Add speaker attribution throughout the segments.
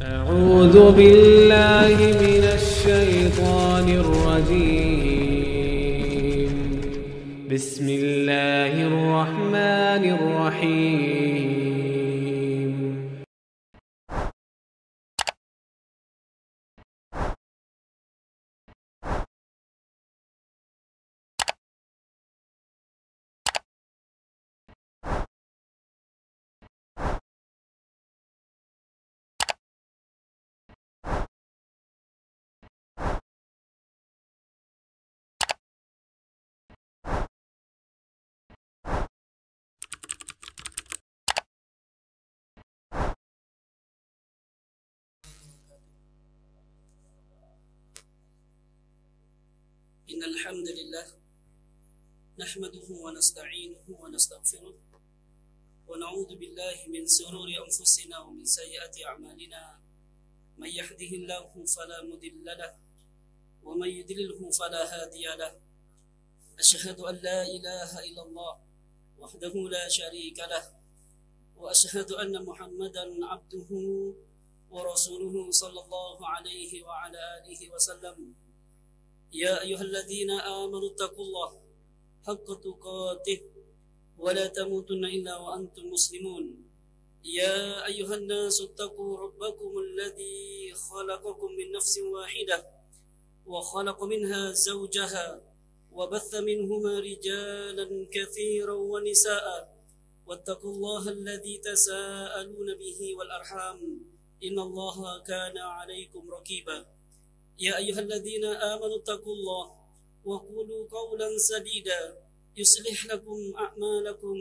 Speaker 1: أعوذ بالله من الشيطان الرجيم بسم الله الرحمن الرحيم
Speaker 2: إن الحمد لله نحمده ونستعينه ونستغفره ونعوذ بالله من شرور أنفسنا ومن سيئات أعمالنا من يهده الله فلا مضل له ومن يضلله فلا هادي له أشهد أن لا إله إلا الله وحده لا شريك له وأشهد أن محمدا عبده ورسوله صلى الله عليه وعلى آله وسلم يا أيها الذين آمنوا اتقوا الله حق تقاته ولا تموتن إلا وأنتم مسلمون يا أيها الناس اتقوا ربكم الذي خلقكم من نفس واحدة وخلق منها زوجها وبث منهما رجالا كثيرا ونساء واتقوا الله الذي تساءلون به والأرحام إن الله كان عليكم رقيبا يا أيها الذين آمنوا اتقوا الله وقولوا قولا سديدا يصلح لكم أعمالكم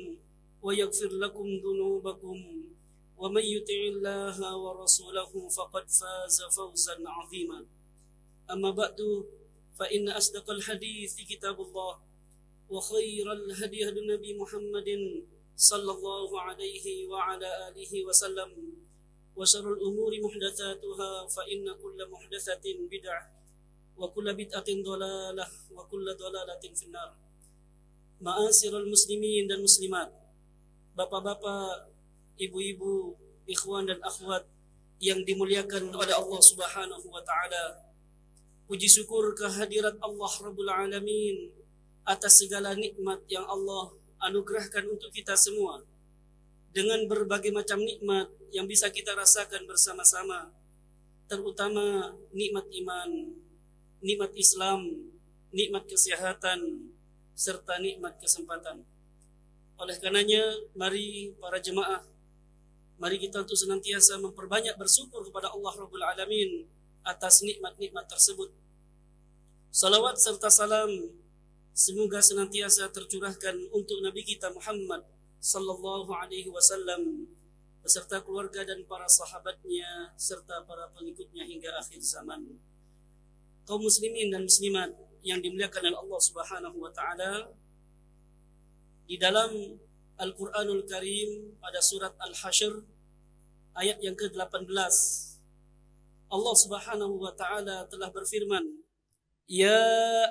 Speaker 2: ويغفر لكم ذنوبكم ومن يطع الله ورسوله فقد فاز فوزا عظيما أما بعد فإن أصدق الحديث كتاب الله وخير الهدي هدي النبي محمد صلى الله عليه وعلى آله وسلم وشر الأمور محدثاتها فإن كل محدثة بدعة وكل بدعة ضلالة وكل ضلالة في النار. Ma'asyiral muslimin dan muslimat, bapak-bapak, ibu-ibu, ikhwan dan akhwat yang dimuliakan oleh Allah Subhanahu wa taala. Puji syukur kehadirat Allah Rabbul Alamin atas segala nikmat yang Allah anugerahkan untuk kita semua. Dengan berbagai macam nikmat yang bisa kita rasakan bersama-sama, terutama nikmat iman, nikmat Islam, nikmat kesehatan, serta nikmat kesempatan. Oleh karenanya, mari para jemaah, mari kita untuk senantiasa memperbanyak bersyukur kepada Allah Rabbul Alamin atas nikmat-nikmat tersebut. Salawat serta salam semoga senantiasa tercurahkan untuk Nabi kita Muhammad sallallahu alaihi wasallam beserta keluarga dan para sahabatnya serta para pengikutnya hingga akhir zaman. Kaum muslimin dan muslimat yang dimuliakan oleh Allah Subhanahu wa taala, di dalam Al-Qur'anul Karim pada surat Al-Hasyr ayat yang ke-18, Allah Subhanahu wa taala telah berfirman, "Ya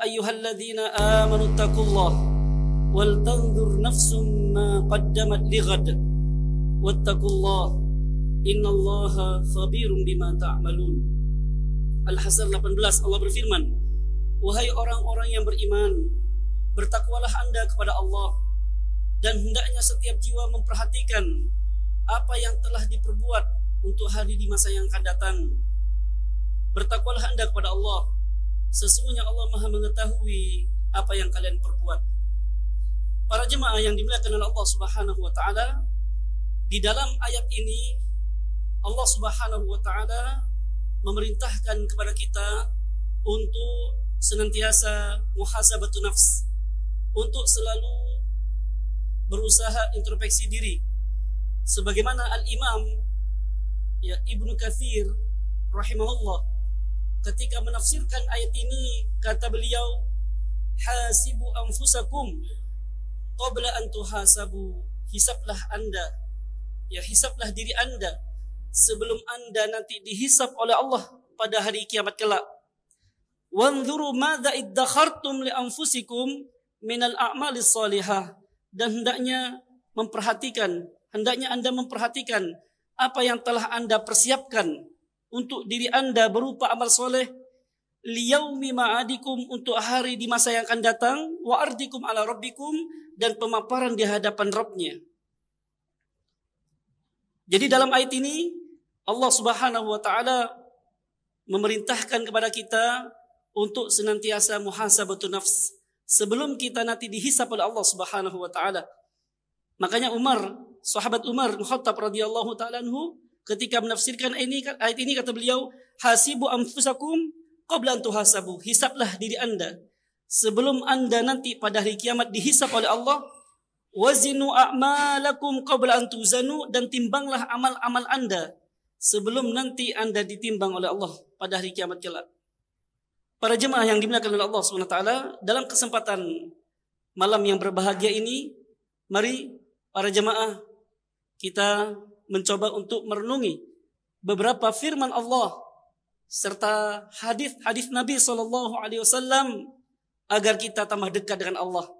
Speaker 2: ayyuhalladzina amanu taqullaha wal tanzur nafsum ma qaddamat lighad wattaqullaha innallaha khabirum bima ta'malun." Al-Hasyr 18, Allah berfirman, "Wahai orang-orang yang beriman, bertakwalah Anda kepada Allah dan hendaknya setiap jiwa memperhatikan apa yang telah diperbuat untuk hari di masa yang akan datang. Bertakwalah Anda kepada Allah, sesungguhnya Allah Maha mengetahui apa yang kalian perbuat." Para jemaah yang dimuliakan oleh Allah Subhanahu wa taala, di dalam ayat ini Allah Subhanahu wa taala memerintahkan kepada kita untuk senantiasa muhasabatun nafs, untuk selalu berusaha introspeksi diri. Sebagaimana Al-Imam Ibnu Katsir rahimahullah ketika menafsirkan ayat ini, kata beliau, "Hasibu anfusakum qabla an tuhasabu." Hisablah Anda, hisablah diri Anda sebelum Anda nanti dihisab oleh Allah pada hari kiamat kelak. "Wanzuru madza iddakhartum li anfusikum minal a'malis salihah." Dan hendaknya Anda memperhatikan apa yang telah Anda persiapkan untuk diri Anda berupa amal soleh, liyaumi ma'adikum, untuk hari di masa yang akan datang, wa ardikum ala rabbikum, dan pemaparan di hadapan Rabbnya. Jadi dalam ayat ini Allah Subhanahu wa taala memerintahkan kepada kita untuk senantiasa muhasabatun nafs sebelum kita nanti dihisab oleh Allah Subhanahu wa taala. Makanya sahabat Umar bin Khattab radhiyallahu taala anhu ketika menafsirkan ayat ini kata beliau, hasibu anfusakum qabla an tuhasabu. Hisablah diri Anda sebelum Anda nanti pada hari kiamat dihisab oleh Allah. Wazinu a'malakum qabla an tuzanu, dan timbanglah amal-amal Anda sebelum nanti Anda ditimbang oleh Allah pada hari kiamat kelak. Para jemaah yang dimuliakan oleh Allah Subhanahu wa taala, dalam kesempatan malam yang berbahagia ini, mari para jemaah kita mencoba untuk merenungi beberapa firman Allah serta hadis Nabi SAW agar kita tambah dekat dengan Allah,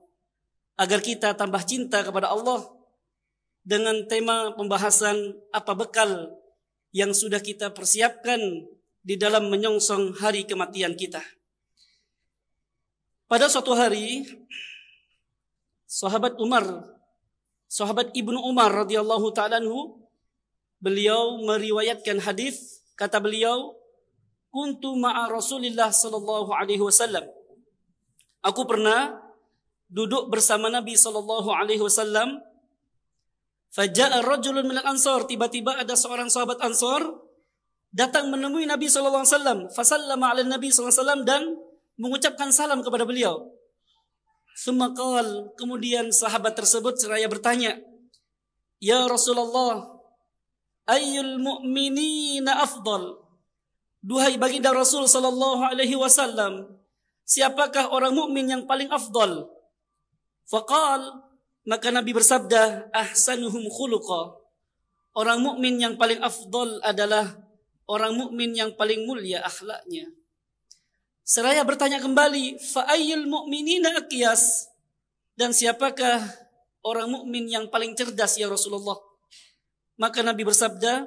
Speaker 2: agar kita tambah cinta kepada Allah, dengan tema pembahasan apa bekal yang sudah kita persiapkan di dalam menyongsong hari kematian kita. Pada suatu hari, sahabat Ibnu Umar radhiyallahu ta'ala anhu, beliau meriwayatkan hadis, kata beliau, kuntu ma'a Rasulillah sallallahu alaihi wasallam. Aku pernah duduk bersama Nabi sallallahu alaihi wasallam. Faja'a rajulun minal ansar, tiba-tiba ada seorang sahabat Ansar datang menemui Nabi sallallahu alaihi wasallam. Fasallama 'ala Nabi sallallahu alaihi wasallam, dan mengucapkan salam kepada beliau. Summa qala, kemudian sahabat tersebut seraya bertanya, ya Rasulullah, ayyul mu'minina afdal? Duhai baginda Rasul sallallahu alaihi wasallam, siapakah orang mukmin yang paling afdal? Faqal, maka Nabi bersabda, ahsanuhum khuluqa. Orang mukmin yang paling afdal adalah orang mukmin yang paling mulia akhlaknya. Seraya bertanya kembali, fa ayyul mu'minina aqyas? Dan siapakah orang mukmin yang paling cerdas ya Rasulullah? Maka Nabi bersabda,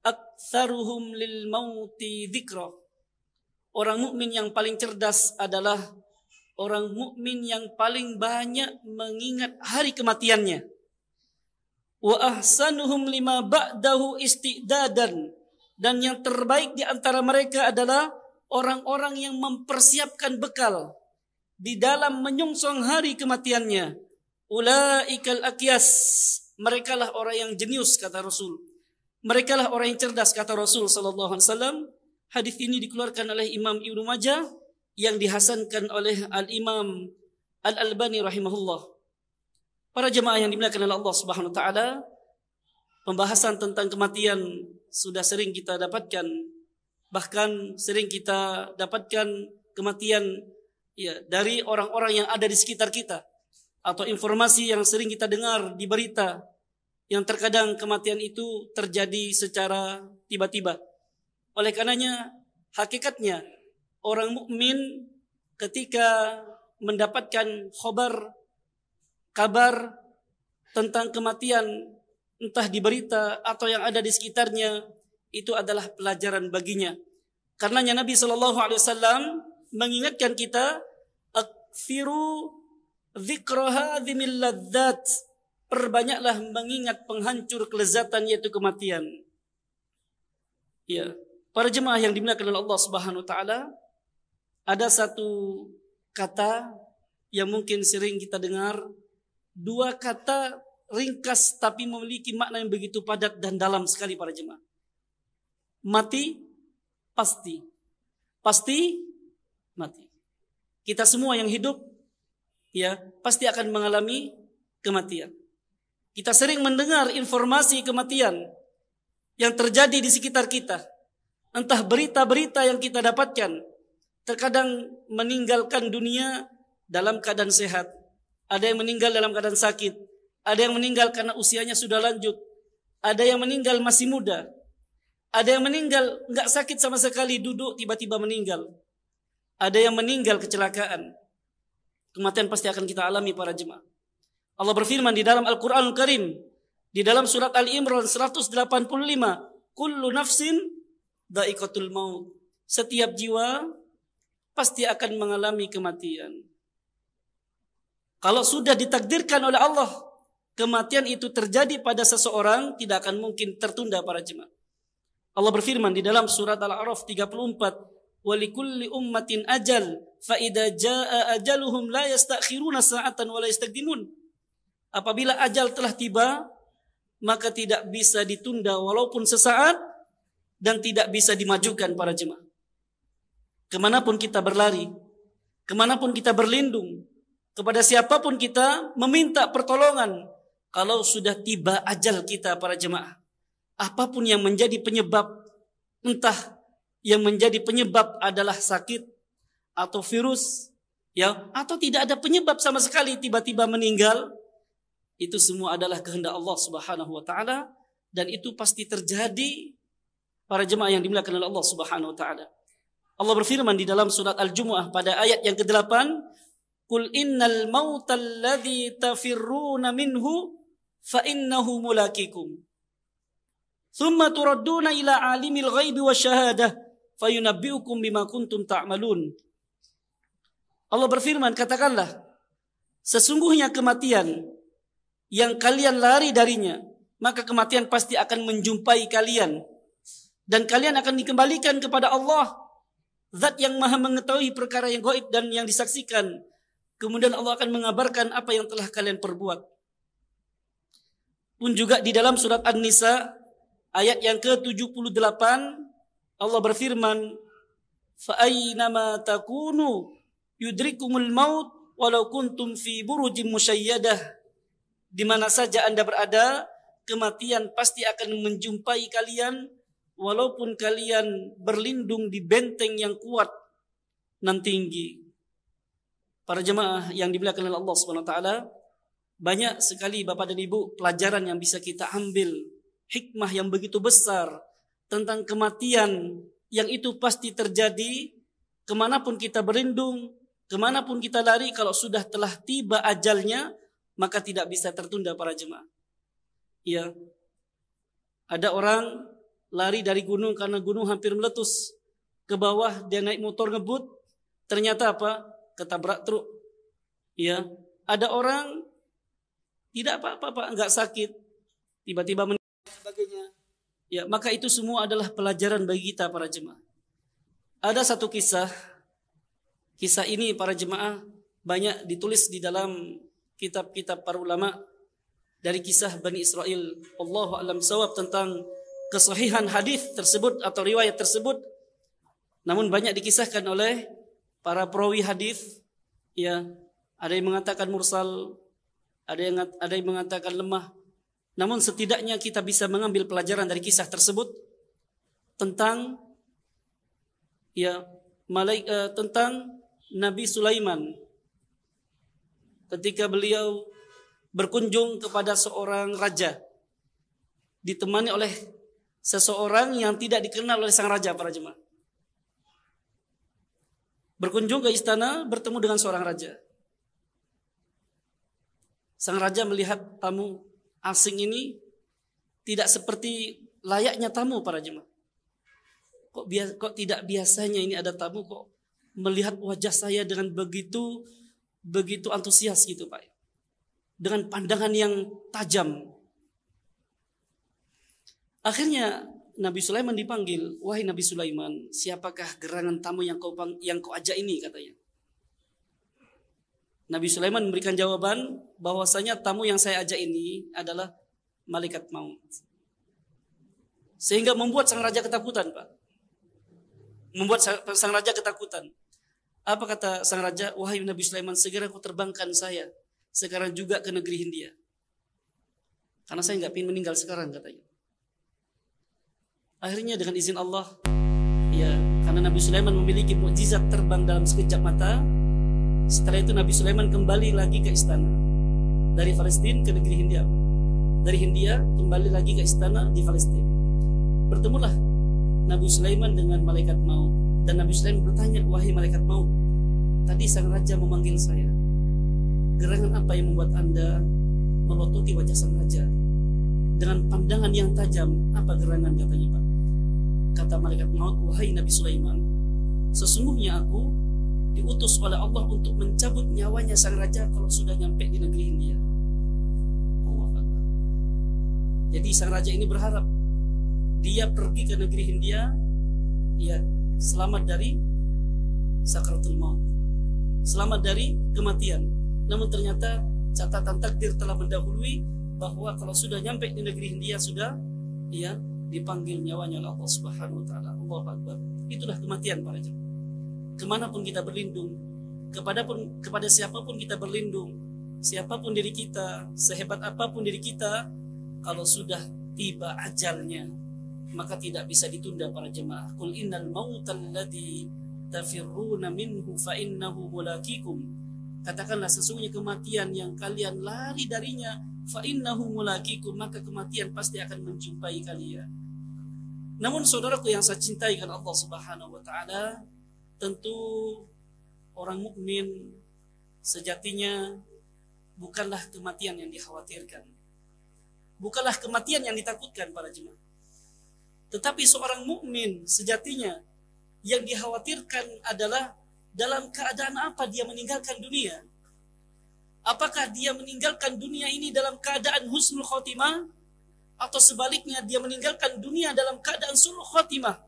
Speaker 2: aktsaruhum lil mauti dzikra. Orang mukmin yang paling cerdas adalah orang mukmin yang paling banyak mengingat hari kematiannya. Wa ahsanuhum lima ba'dahu istidadan. Dan yang terbaik di antara mereka adalah orang-orang yang mempersiapkan bekal di dalam menyongsong hari kematiannya. Ulaikal aqyas. Merekalah orang yang jenius, kata Rasul. Merekalah orang yang cerdas, kata Rasul sallallahu alaihi wasallam. Hadis ini dikeluarkan oleh Imam Ibnu Majah yang dihasankan oleh Al-Imam Al-Albani rahimahullah. Para jemaah yang dimuliakan oleh Allah Subhanahu wa taala, pembahasan tentang kematian sudah sering kita dapatkan. Bahkan sering kita dapatkan kematian ya dari orang-orang yang ada di sekitar kita, atau informasi yang sering kita dengar di berita, yang terkadang kematian itu terjadi secara tiba-tiba. Oleh karenanya, hakikatnya orang mukmin ketika mendapatkan kabar tentang kematian, entah di berita atau yang ada di sekitarnya, itu adalah pelajaran baginya. Karenanya Nabi SAW mengingatkan kita, akthiru dzikra hadzimil ladzat, perbanyaklah mengingat penghancur kelezatan yaitu kematian. Ya, para jemaah yang dimuliakan oleh Allah Subhanahu wa taala, ada satu kata yang mungkin sering kita dengar, dua kata ringkas tapi memiliki makna yang begitu padat dan dalam sekali para jemaah. Mati, pasti. Pasti, mati. Kita semua yang hidup, ya, pasti akan mengalami kematian. Kita sering mendengar informasi kematian yang terjadi di sekitar kita. Entah berita-berita yang kita dapatkan, terkadang meninggalkan dunia dalam keadaan sehat. Ada yang meninggal dalam keadaan sakit. Ada yang meninggal karena usianya sudah lanjut. Ada yang meninggal masih muda. Ada yang meninggal enggak sakit sama sekali, duduk tiba-tiba meninggal. Ada yang meninggal kecelakaan. Kematian pasti akan kita alami para jemaah. Allah berfirman di dalam Al-Qur'anul Karim, di dalam surat Al-Imran 185, kullu nafsin dha'iqatul maut. Setiap jiwa pasti akan mengalami kematian. Kalau sudah ditakdirkan oleh Allah, kematian itu terjadi pada seseorang, tidak akan mungkin tertunda para jemaah. Allah berfirman di dalam surat Al-A'raf 34, "Walikulli ummatin ajal, fa idza jaa ajaluhum la yastakhiruna sa'atan wa la yastaqdimun." Apabila ajal telah tiba, maka tidak bisa ditunda walaupun sesaat dan tidak bisa dimajukan para jemaah. Kemanapun kita berlari, kemanapun kita berlindung, kepada siapapun kita meminta pertolongan, kalau sudah tiba ajal kita para jemaah, apapun yang menjadi penyebab, entah yang menjadi penyebab adalah sakit atau virus, ya, atau tidak ada penyebab sama sekali tiba-tiba meninggal, itu semua adalah kehendak Allah Subhanahu wa taala, dan itu pasti terjadi para jemaah yang dimuliakan oleh Allah Subhanahu wa taala. Allah berfirman di dalam surat Al-Jumu'ah pada ayat yang ke-8, "Qul innal mautal ladzi tafirruna minhu fa innahu mulaqikum. Tsumma turadduna ila alimil ghaibi wasyahadah fayunabbiukum bima kuntum ta'malun." Allah berfirman, katakanlah, sesungguhnya kematian yang kalian lari darinya, maka kematian pasti akan menjumpai kalian, dan kalian akan dikembalikan kepada Allah, Zat yang maha mengetahui perkara yang gaib dan yang disaksikan. Kemudian Allah akan mengabarkan apa yang telah kalian perbuat. Pun juga di dalam surat An-Nisa ayat yang ke-78 Allah berfirman, "Fa aynama takunu yudrikumul maut walau kuntum fi burujim musyayyadah." Di mana saja Anda berada, kematian pasti akan menjumpai kalian walaupun kalian berlindung di benteng yang kuat nan tinggi. Para jemaah yang dimuliakan oleh Allah Subhanahu wa taala, banyak sekali Bapak dan Ibu pelajaran yang bisa kita ambil, hikmah yang begitu besar tentang kematian yang itu pasti terjadi kemanapun kita berlindung, kemanapun kita lari. Kalau sudah telah tiba ajalnya, maka tidak bisa tertunda para jemaah. Ya, ada orang lari dari gunung karena gunung hampir meletus ke bawah, dia naik motor ngebut, ternyata apa? Ketabrak truk. Ya, ada orang tidak apa-apa, Pak, enggak sakit, tiba-tiba meninggal dan sebagainya. Ya, maka itu semua adalah pelajaran bagi kita para jemaah. Ada satu kisah ini para jemaah banyak ditulis di dalam kitab-kitab para ulama dari kisah Bani Israel. Allahu a'lam shawab tentang kesahihan hadis tersebut atau riwayat tersebut. Namun banyak dikisahkan oleh para perawi hadis. Ya, ada yang mengatakan mursal, ada yang mengatakan lemah. Namun setidaknya kita bisa mengambil pelajaran dari kisah tersebut tentang tentang Nabi Sulaiman ketika beliau berkunjung kepada seorang raja, ditemani oleh seseorang yang tidak dikenal oleh sang raja para jemaah. Berkunjung ke istana, bertemu dengan seorang raja. Sang raja melihat tamu asing ini tidak seperti layaknya tamu para jemaah. Kok tidak biasanya ini ada tamu kok melihat wajah saya dengan begitu antusias gitu, Pak. Dengan pandangan yang tajam. Akhirnya Nabi Sulaiman dipanggil, "Wahai Nabi Sulaiman, siapakah gerangan tamu yang kau ajak ini?" katanya. Nabi Sulaiman memberikan jawaban bahwasanya tamu yang saya ajak ini adalah malaikat maut. Sehingga membuat sang raja ketakutan, Pak. Membuat sang raja ketakutan. Apa kata sang raja? "Wahai Nabi Sulaiman, segera kau terbangkan saya sekarang juga ke negeri Hindia. Karena saya nggak ingin meninggal sekarang," katanya. Akhirnya dengan izin Allah, ya, karena Nabi Sulaiman memiliki mukjizat terbang dalam sekejap mata. Setelah itu Nabi Sulaiman kembali lagi ke istana. Dari Palestina ke negeri Hindia. Dari Hindia kembali lagi ke istana di Palestina. Bertemulah Nabi Sulaiman dengan malaikat maut. Dan Nabi Sulaiman bertanya, "Wahai malaikat maut, tadi sang raja memanggil saya. Gerangan apa yang membuat Anda melototi wajah sang raja dengan pandangan yang tajam? Apa gerangan?" katanya, Pak. Kata malaikat maut, wahai Nabi Sulaiman, sesungguhnya aku diutus oleh Allah untuk mencabut nyawanya sang raja kalau sudah nyampe di negeri India. Allah Akbar. Jadi sang raja ini berharap dia pergi ke negeri India, ya selamat dari sakaratul maut, selamat dari kematian. Namun ternyata catatan takdir telah mendahului bahwa kalau sudah nyampe di negeri India sudah ya dipanggil nyawanya oleh Allah Subhanahu wa taala. Allahu Akbar. Itulah kematian para jemaah. Kemanapun kita berlindung, kepada siapapun kita berlindung, siapapun diri kita, sehebat apapun diri kita, kalau sudah tiba ajalnya, maka tidak bisa ditunda para jemaah. Qul innal mautal ladzi tafirruna minhu fa innahu mulaqikum. Katakanlah sesungguhnya kematian yang kalian lari darinya, fa innahu mulaqikum, maka kematian pasti akan menjumpai kalian. Namun saudaraku yang saya cintai karena Allah Subhanahu wa taala, tentu orang mukmin sejatinya bukanlah kematian yang dikhawatirkan, bukanlah kematian yang ditakutkan para jemaah. Tetapi seorang mukmin sejatinya yang dikhawatirkan adalah dalam keadaan apa dia meninggalkan dunia. Apakah dia meninggalkan dunia ini dalam keadaan husnul khotimah, atau sebaliknya dia meninggalkan dunia dalam keadaan su'ul khotimah?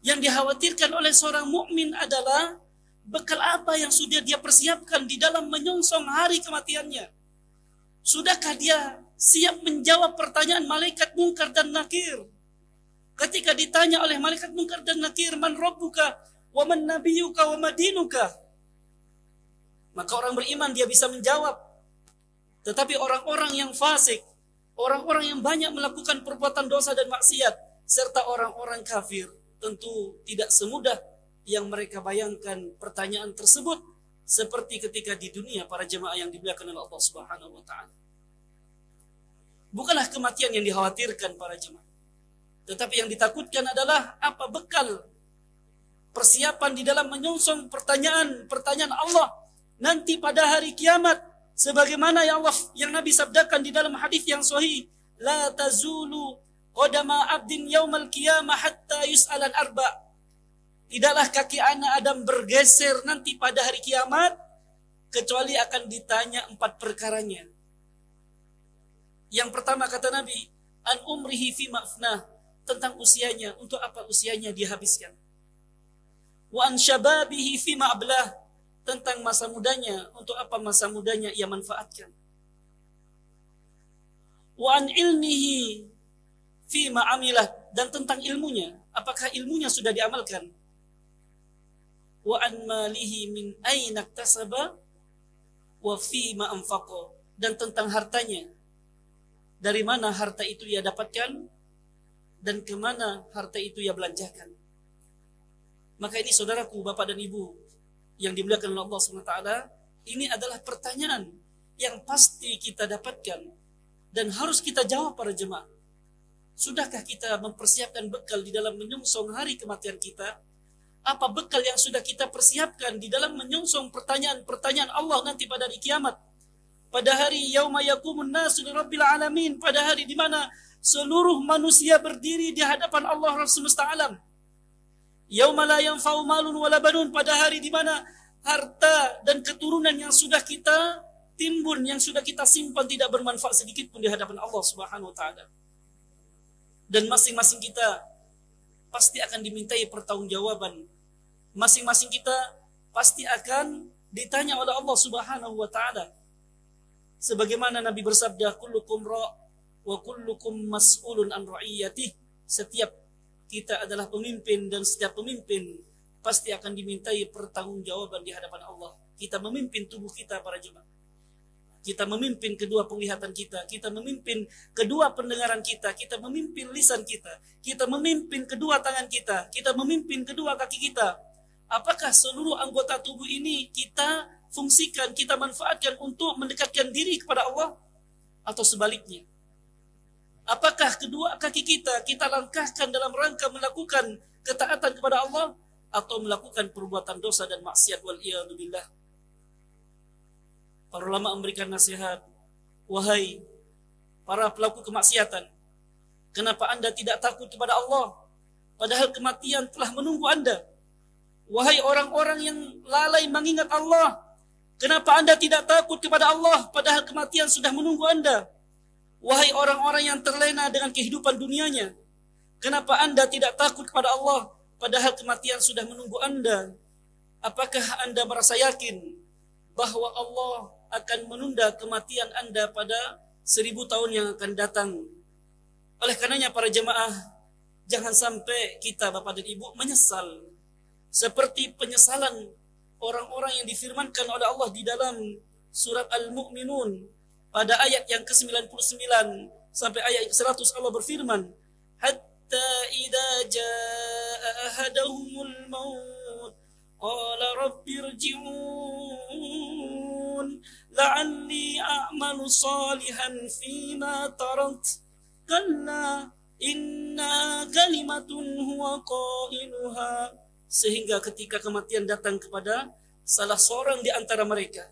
Speaker 2: Yang dikhawatirkan oleh seorang mukmin adalah bekal apa yang sudah dia persiapkan di dalam menyongsong hari kematiannya. Sudahkah dia siap menjawab pertanyaan malaikat Munkar dan Nakir? Ketika ditanya oleh malaikat Munkar dan Nakir, man rabbuka wa man nabiyuka wa madinuka, maka orang beriman dia bisa menjawab. Tetapi orang-orang yang fasik, orang-orang yang banyak melakukan perbuatan dosa dan maksiat, serta orang-orang kafir, tentu tidak semudah yang mereka bayangkan pertanyaan tersebut, seperti ketika di dunia para jemaah yang dimuliakan oleh Allah Subhanahu wa taala. Bukanlah kematian yang dikhawatirkan para jemaah, tetapi yang ditakutkan adalah apa bekal persiapan di dalam menyongsong pertanyaan Allah nanti pada hari kiamat, sebagaimana yang Nabi sabdakan di dalam hadis yang sahih, la tazulu qadama abdin yaumal qiyamah hatta yus'alan arba. Tidaklah kaki anak Adam bergeser nanti pada hari kiamat kecuali akan ditanya 4 perkaranya. Yang pertama kata Nabi, an umrihi fi ma'fnah, tentang usianya, untuk apa usianya dihabiskan. Wa an syababihi fi ma'ablah, tentang masa mudanya, untuk apa masa mudanya ia manfaatkan. Wa an ilmihi fi ma'amilah, dan tentang ilmunya, apakah ilmunya sudah diamalkan. Wa an malihi min aina iktasaba wa fi ma anfaqa, dan tentang hartanya, dari mana harta itu ia dapatkan dan kemana harta itu ia belanjakan. Maka ini saudaraku, bapak dan ibu yang dimuliakan oleh Allah SWT, ini adalah pertanyaan yang pasti kita dapatkan dan harus kita jawab para jemaah. Sudahkah kita mempersiapkan bekal di dalam menyongsong hari kematian kita? Apa bekal yang sudah kita persiapkan di dalam menyongsong pertanyaan Allah nanti pada hari kiamat? Pada hari yauma yaqumun nasu lirabbil alamin, pada hari di mana seluruh manusia berdiri di hadapan Allah Rabb semesta alam. Yauma la yanfa'u malun wala banun, pada hari di mana harta dan keturunan yang sudah kita timbun, yang sudah kita simpan tidak bermanfaat sedikit pun di hadapan Allah Subhanahu wa taala. Dan masing-masing kita pasti akan dimintai pertanggungjawaban. Masing-masing kita pasti akan ditanya oleh Allah Subhanahu wa taala. Sebagaimana Nabi bersabda, kullukum ra' wa kullukum mas'ulun an ra'iyatih. Setiap kita adalah pemimpin dan setiap pemimpin pasti akan dimintai pertanggungjawaban di hadapan Allah. Kita memimpin tubuh kita para jemaah. Kita memimpin kedua penglihatan kita, kita memimpin kedua pendengaran kita, kita memimpin lisan kita memimpin kedua tangan kita memimpin kedua kaki kita. Apakah seluruh anggota tubuh ini kita fungsikan, kita manfaatkan untuk mendekatkan diri kepada Allah, atau sebaliknya? Apakah kedua kaki kita langkahkan dalam rangka melakukan ketaatan kepada Allah, atau melakukan perbuatan dosa dan maksiat, wal iyadu billah? Para ulama memberikan nasihat, wahai para pelaku kemaksiatan, Kenapa Anda tidak takut kepada Allah? Padahal kematian telah menunggu Anda. Wahai orang-orang yang lalai mengingat Allah, kenapa Anda tidak takut kepada Allah? Padahal kematian sudah menunggu Anda. Wahai orang-orang yang terlena dengan kehidupan dunianya, kenapa Anda tidak takut kepada Allah? Padahal kematian sudah menunggu Anda. Apakah Anda merasa yakin bahwa Allah akan menunda kematian Anda pada 1000 tahun yang akan datang? Oleh karenanya para jemaah, jangan sampai kita Bapak dan Ibu menyesal seperti penyesalan orang-orang yang difirmankan oleh Allah di dalam surat Al-Mu'minun pada ayat yang ke-99 sampai ayat ke-100. Allah berfirman, hatta idza jaa ahadahumul maut qala rabbirji'un la'alli a'malu salihan fima tarat kalla inna kalimatun huwa qailuha. Sehingga ketika kematian datang kepada salah seorang di antara mereka,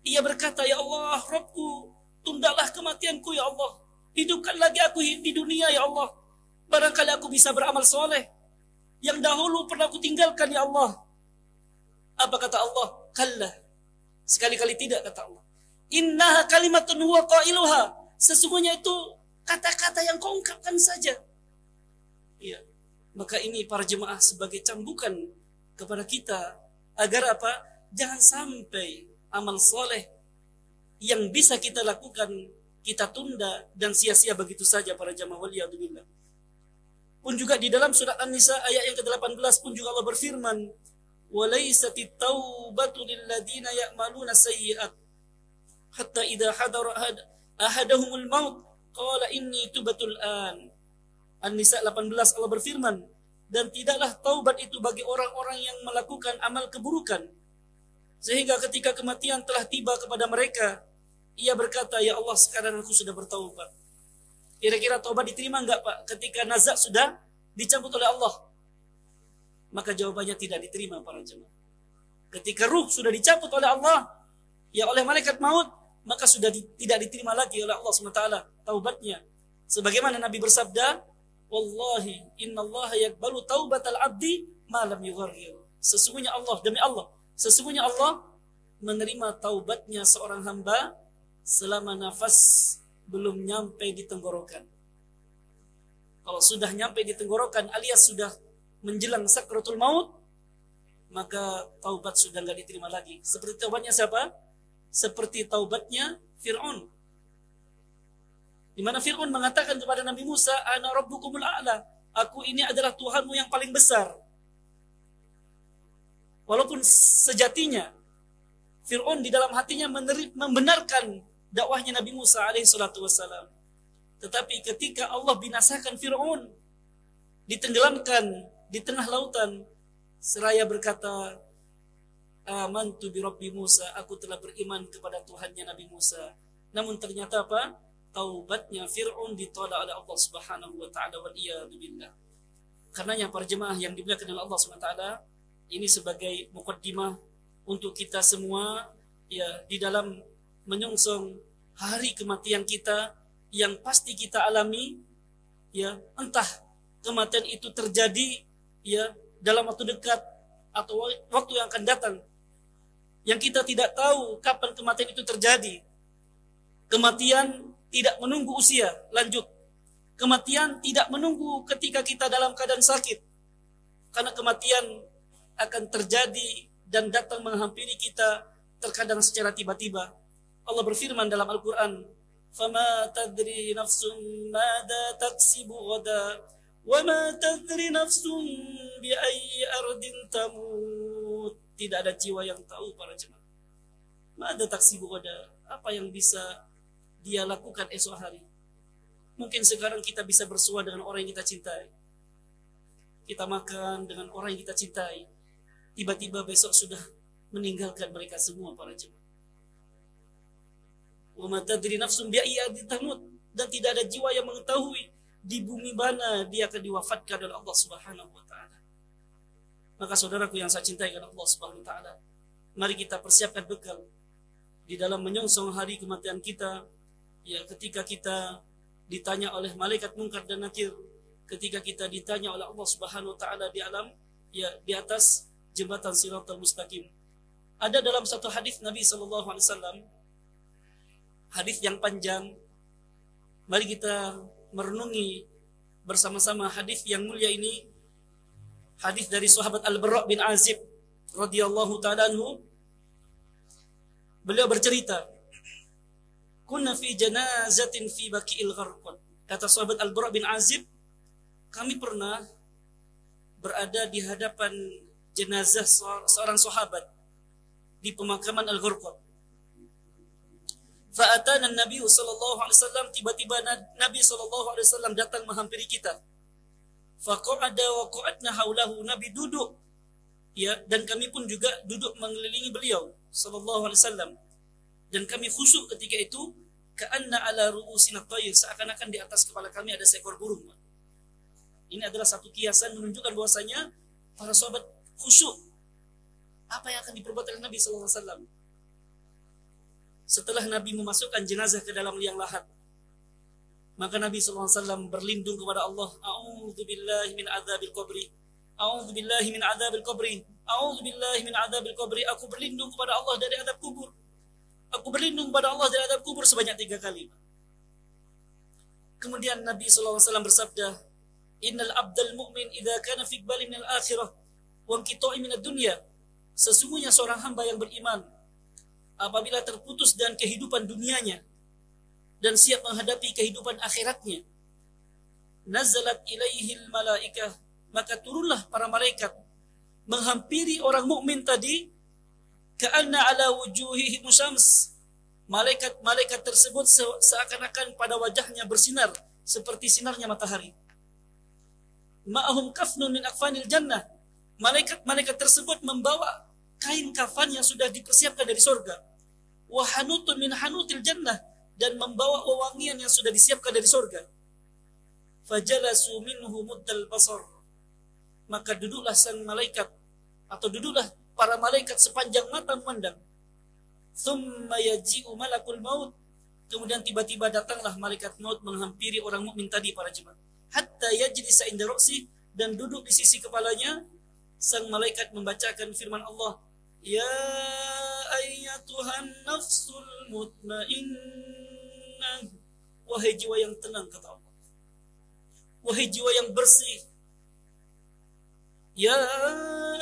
Speaker 2: ia berkata, ya Allah, Rabbku, tundalah kematianku ya Allah, hidupkan lagi aku di dunia ya Allah, barangkali aku bisa beramal soleh yang dahulu pernah aku tinggalkan ya Allah. Apa kata Allah? Kalla, sekali-kali tidak, kata Allah. Innaha kalimatun huwa qailuha, sesungguhnya itu kata-kata yang kau ungkapkan saja. Iya. Maka ini para jemaah sebagai cambukan kepada kita agar apa? Jangan sampai amal soleh yang bisa kita lakukan kita tunda dan sia-sia begitu saja para jemaah waliyadzubillah. Pun juga di dalam surat An-Nisa ayat yang ke-18 pun juga Allah berfirman, "Walaisatit taubatu lil ladzina ya'maluna sayyi'at hatta idza hadara ahadahumul maut qala inni tubatul an." An-Nisa 18 Allah berfirman, dan tidaklah taubat itu bagi orang-orang yang melakukan amal keburukan, sehingga ketika kematian telah tiba kepada mereka, ia berkata, ya Allah, sekarang aku sudah bertaubat. Kira-kira taubat diterima enggak Pak ketika nazak sudah dicabut oleh Allah? Maka jawabannya tidak diterima para jemaah. Ketika ruh sudah dicabut oleh Allah, ya oleh malaikat maut, maka sudah tidak diterima lagi oleh Allah SWT taubatnya. Sebagaimana Nabi bersabda, wallahi innallaha yaqbalu taubatal abdi ma lam yughargir. Sesungguhnya Allah, demi Allah, sesungguhnya Allah menerima taubatnya seorang hamba selama nafas belum nyampe di tenggorokan. Kalau sudah nyampe di tenggorokan alias sudah menjelang sakratul maut, maka taubat sudah enggak diterima lagi. Seperti taubatnya siapa? Seperti taubatnya Fir'aun, di mana Fir'aun mengatakan kepada Nabi Musa, ana rabbukumul a'la, aku ini adalah Tuhanmu yang paling besar. Walaupun sejatinya Fir'aun di dalam hatinya membenarkan dakwahnya Nabi Musa alaihi salatu wassalam. Tetapi ketika Allah binasakan Fir'aun, ditenggelamkan di tengah lautan, seraya berkata, amantu bi rabbi Musa, aku telah beriman kepada Tuhannya Nabi Musa. Namun ternyata apa? Taubatnya Fir'aun ditolak oleh Allah Subhanahu wa taala, wal iyadu billah. Karenanya para jemaah yang dimuliakan oleh Allah Subhanahu wa taala, ini sebagai muqaddimah untuk kita semua ya di dalam menyongsong hari kematian kita yang pasti kita alami, ya entah kematian itu terjadi ya dalam waktu dekat atau waktu yang akan datang, yang kita tidak tahu kapan kematian itu terjadi. Kematian tidak menunggu usia lanjut. Kematian tidak menunggu ketika kita dalam keadaan sakit. Karena kematian akan terjadi dan datang menghampiri kita terkadang secara tiba-tiba. Allah berfirman dalam Al-Quran, فَمَا تَدْرِي نَفْسٌ مَاذَا تَكْسِبُ غَدًا وَمَا تَدْرِي نَفْسٌ بِأَيِّ أَرْضٍ تَمُوتُ. Tidak ada jiwa yang tahu para jemaah. مَاذَا تَكْسِبُ غَدًا, apa yang bisa dia lakukan esok hari. Mungkin sekarang kita bisa bersua dengan orang yang kita cintai, kita makan dengan orang yang kita cintai, tiba-tiba besok sudah meninggalkan mereka semua para jemaah. Wa ma tadri nafsun bi ayyi ardin tamut, dan tidak ada jiwa yang mengetahui di bumi mana dia akan diwafatkan oleh Allah Subhanahu wa taala. Maka saudaraku yang saya cintai karena Allah Subhanahu wa taala, mari kita persiapkan bekal di dalam menyongsong hari kematian kita. Ya, ketika kita ditanya oleh malaikat Munkar dan Nakir, ketika kita ditanya oleh Allah Subhanahu wa taala di alam di atas jembatan Shiratal Mustaqim. Ada dalam satu hadis Nabi sallallahu alaihi wasallam, hadis yang panjang. Mari kita merenungi bersama-sama hadis yang mulia ini. Hadis dari sahabat Al-Bara' bin Azib radhiyallahu ta'ala anhu. Beliau bercerita, kunna fi janazatin fi Baqi'il Gharqad. Kata sahabat Al-Bara' bin Azib, kami pernah berada di hadapan jenazah seorang sahabat di pemakaman Al-Gharqad. Fa'atana Nabi sallallahu alaihi wasallam, tiba-tiba Nabi sallallahu alaihi wasallam datang menghampiri kita. Faqa'ada wa qa'adna haulahu, Nabi duduk, ya, dan kami pun juga duduk mengelilingi beliau sallallahu alaihi wasallam. Dan kami khusyuk ketika itu, ka'anna ala ru'usina tayr, seakan-akan di atas kepala kami ada seekor burung. Ini adalah satu kiasan menunjukkan bahwasanya para sahabat khusyuk. Apa yang akan diperbuat oleh Nabi sallallahu alaihi wasallam? Setelah Nabi memasukkan jenazah ke dalam liang lahat, maka Nabi sallallahu alaihi wasallam berlindung kepada Allah, a'udzubillahi min adzabil qabri, a'udzubillahi min adzabil qabri, a'udzubillahi min adzabil qabri. Aku berlindung kepada Allah dari azab kubur. Aku berlindung kepada Allah dari azab kubur sebanyak 3 kali. Kemudian Nabi sallallahu alaihi wasallam bersabda, innal abdal mu'min idza kana fi iqbali minal akhirah wa inqita'i minad dunya. Sesungguhnya seorang hamba yang beriman apabila terputus dan kehidupan dunianya dan siap menghadapi kehidupan akhiratnya, nazalat ilaihil malaikah, maka turunlah para malaikat menghampiri orang mukmin tadi, ka'anna ala wujuhihim syams. Malaikat tersebut seakan-akan pada wajahnya bersinar seperti sinarnya matahari. Ma'ahum kafnun min akfanil jannah. Malaikat tersebut membawa kain kafan yang sudah dipersiapkan dari surga. Wa hanutun min hanutil jannah, dan membawa wewangian yang sudah disiapkan dari surga. Fajalasu minhu muddal basar, maka duduklah sang malaikat atau duduklah para malaikat sepanjang mata memandang. Thumma yaji'u malakul maut, kemudian tiba-tiba datanglah malaikat maut menghampiri orang mukmin tadi, para jemaah. Hatta yajlisa inda ra'si, dan duduk di sisi kepalanya. Sang malaikat membacakan firman Allah, ya ayyatuhan nafsul mutmainnah, wahai jiwa yang tenang, kata Allah, wahai jiwa yang bersih. Ya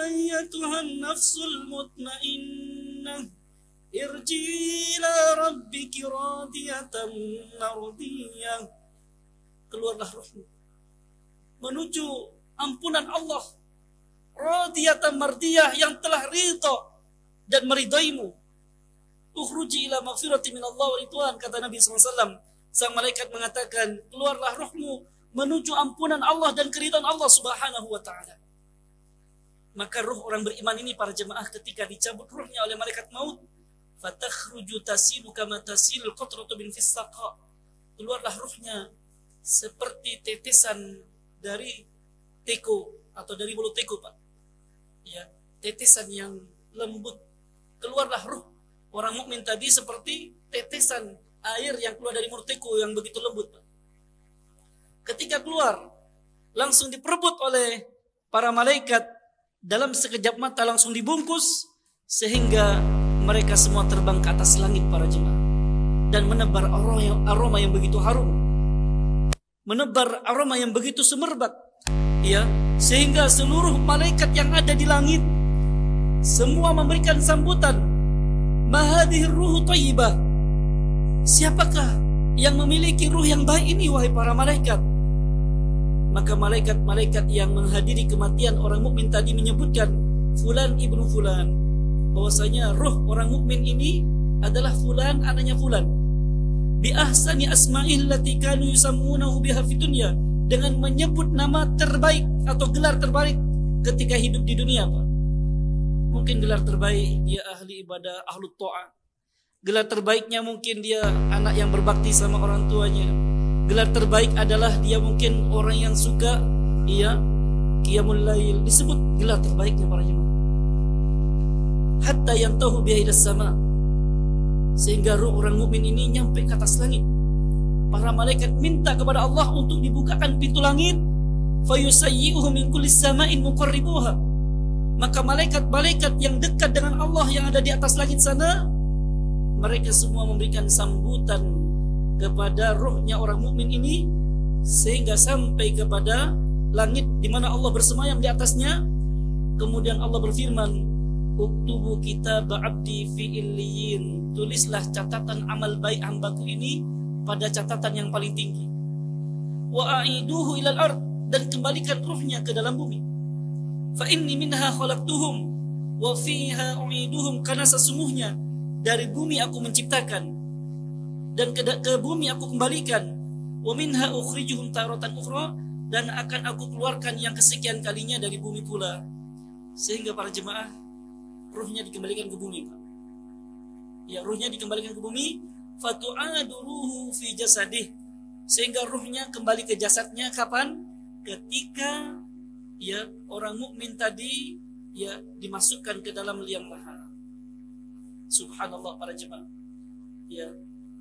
Speaker 2: ayyatuhan nafsul mutmainnah, irji ila rabbiki radiyatan mardiyah. Keluarlah rohmu menuju ampunan Allah, radiyatan mardiyah, yang telah ridha dan meridaimu. Ukhruji ila maghfirati min Allah wa ridwan, kata Nabi SAW. Sang malaikat mengatakan, keluarlah rohmu menuju ampunan Allah dan keridhaan Allah Subhanahu wa ta'ala. Maka roh orang beriman ini, para jemaah, ketika dicabut rohnya oleh malaikat maut, fatakhruju tasilu kama tasilul qatratu min fis saqa, keluarlah rohnya seperti tetesan dari teko atau dari bulu teko, Pak. Ya, tetesan yang lembut. Keluarlah ruh orang mukmin tadi seperti tetesan air yang keluar dari mulut teko yang begitu lembut, Pak. Ketika keluar, langsung diperebut oleh para malaikat, dalam sekejap mata langsung dibungkus, sehingga mereka semua terbang ke atas langit, para jemaah, dan menebar aroma yang begitu harum, menebar aroma yang begitu semerbak, ya, sehingga seluruh malaikat yang ada di langit semua memberikan sambutan, mahadhir ruhu thayyibah, siapakah yang memiliki ruh yang baik ini, wahai para malaikat? Maka malaikat-malaikat yang menghadiri kematian orang mukmin tadi menyebutkan fulan ibnu fulan, bahwasanya ruh orang mukmin ini adalah fulan, anaknya fulan, bi ahsani asma'il lati kanu yusammunahu biha fid dunya, dengan menyebut nama terbaik atau gelar terbaik ketika hidup di dunia, Pak. Mungkin gelar terbaik dia ahli ibadah, ahlu ta'ah. Gelar terbaiknya mungkin dia anak yang berbakti sama orang tuanya. Gelar terbaik adalah dia mungkin orang yang suka qiyamul lail. Disebut gelar terbaiknya, para jemaah. Hatta yantahu biha ila sama, sehingga ruh orang mukmin ini nyampe ke atas langit. para malaikat minta kepada Allah untuk dibukakan pintu langit, fayusayyi'uhu min kulli sama'in muqarribuha. Maka malaikat-malaikat yang dekat dengan Allah yang ada di atas langit sana, mereka semua memberikan sambutan kepada ruhnya orang mukmin ini sehingga sampai kepada langit di mana Allah bersemayam di atasnya. Kemudian Allah berfirman, uktubu kitab abdi fi illiyin, tulislah catatan amal baik hambaku ini pada catatan yang paling tinggi. Wa a'iduhu ilal ard, dan kembalikan ruhnya ke dalam bumi. Fa inni minha khalaqtuhum wa fiha u'iduhum, karena sesungguhnya dari bumi aku menciptakan dan ke bumi aku kembalikan. Wa minha ukhrijuhum taratan ukhra, dan akan aku keluarkan yang kesekian kalinya dari bumi pula. Sehingga para jemaah, ruhnya dikembalikan ke bumi, Pak. Ya, ruhnya dikembalikan ke bumi, fatu'adu ruhu fi jasadih, sehingga ruhnya kembali ke jasadnya kapan? Ketika ya orang mukmin tadi ya dimasukkan ke dalam liang lahat. Subhanallah para jemaah. Ya,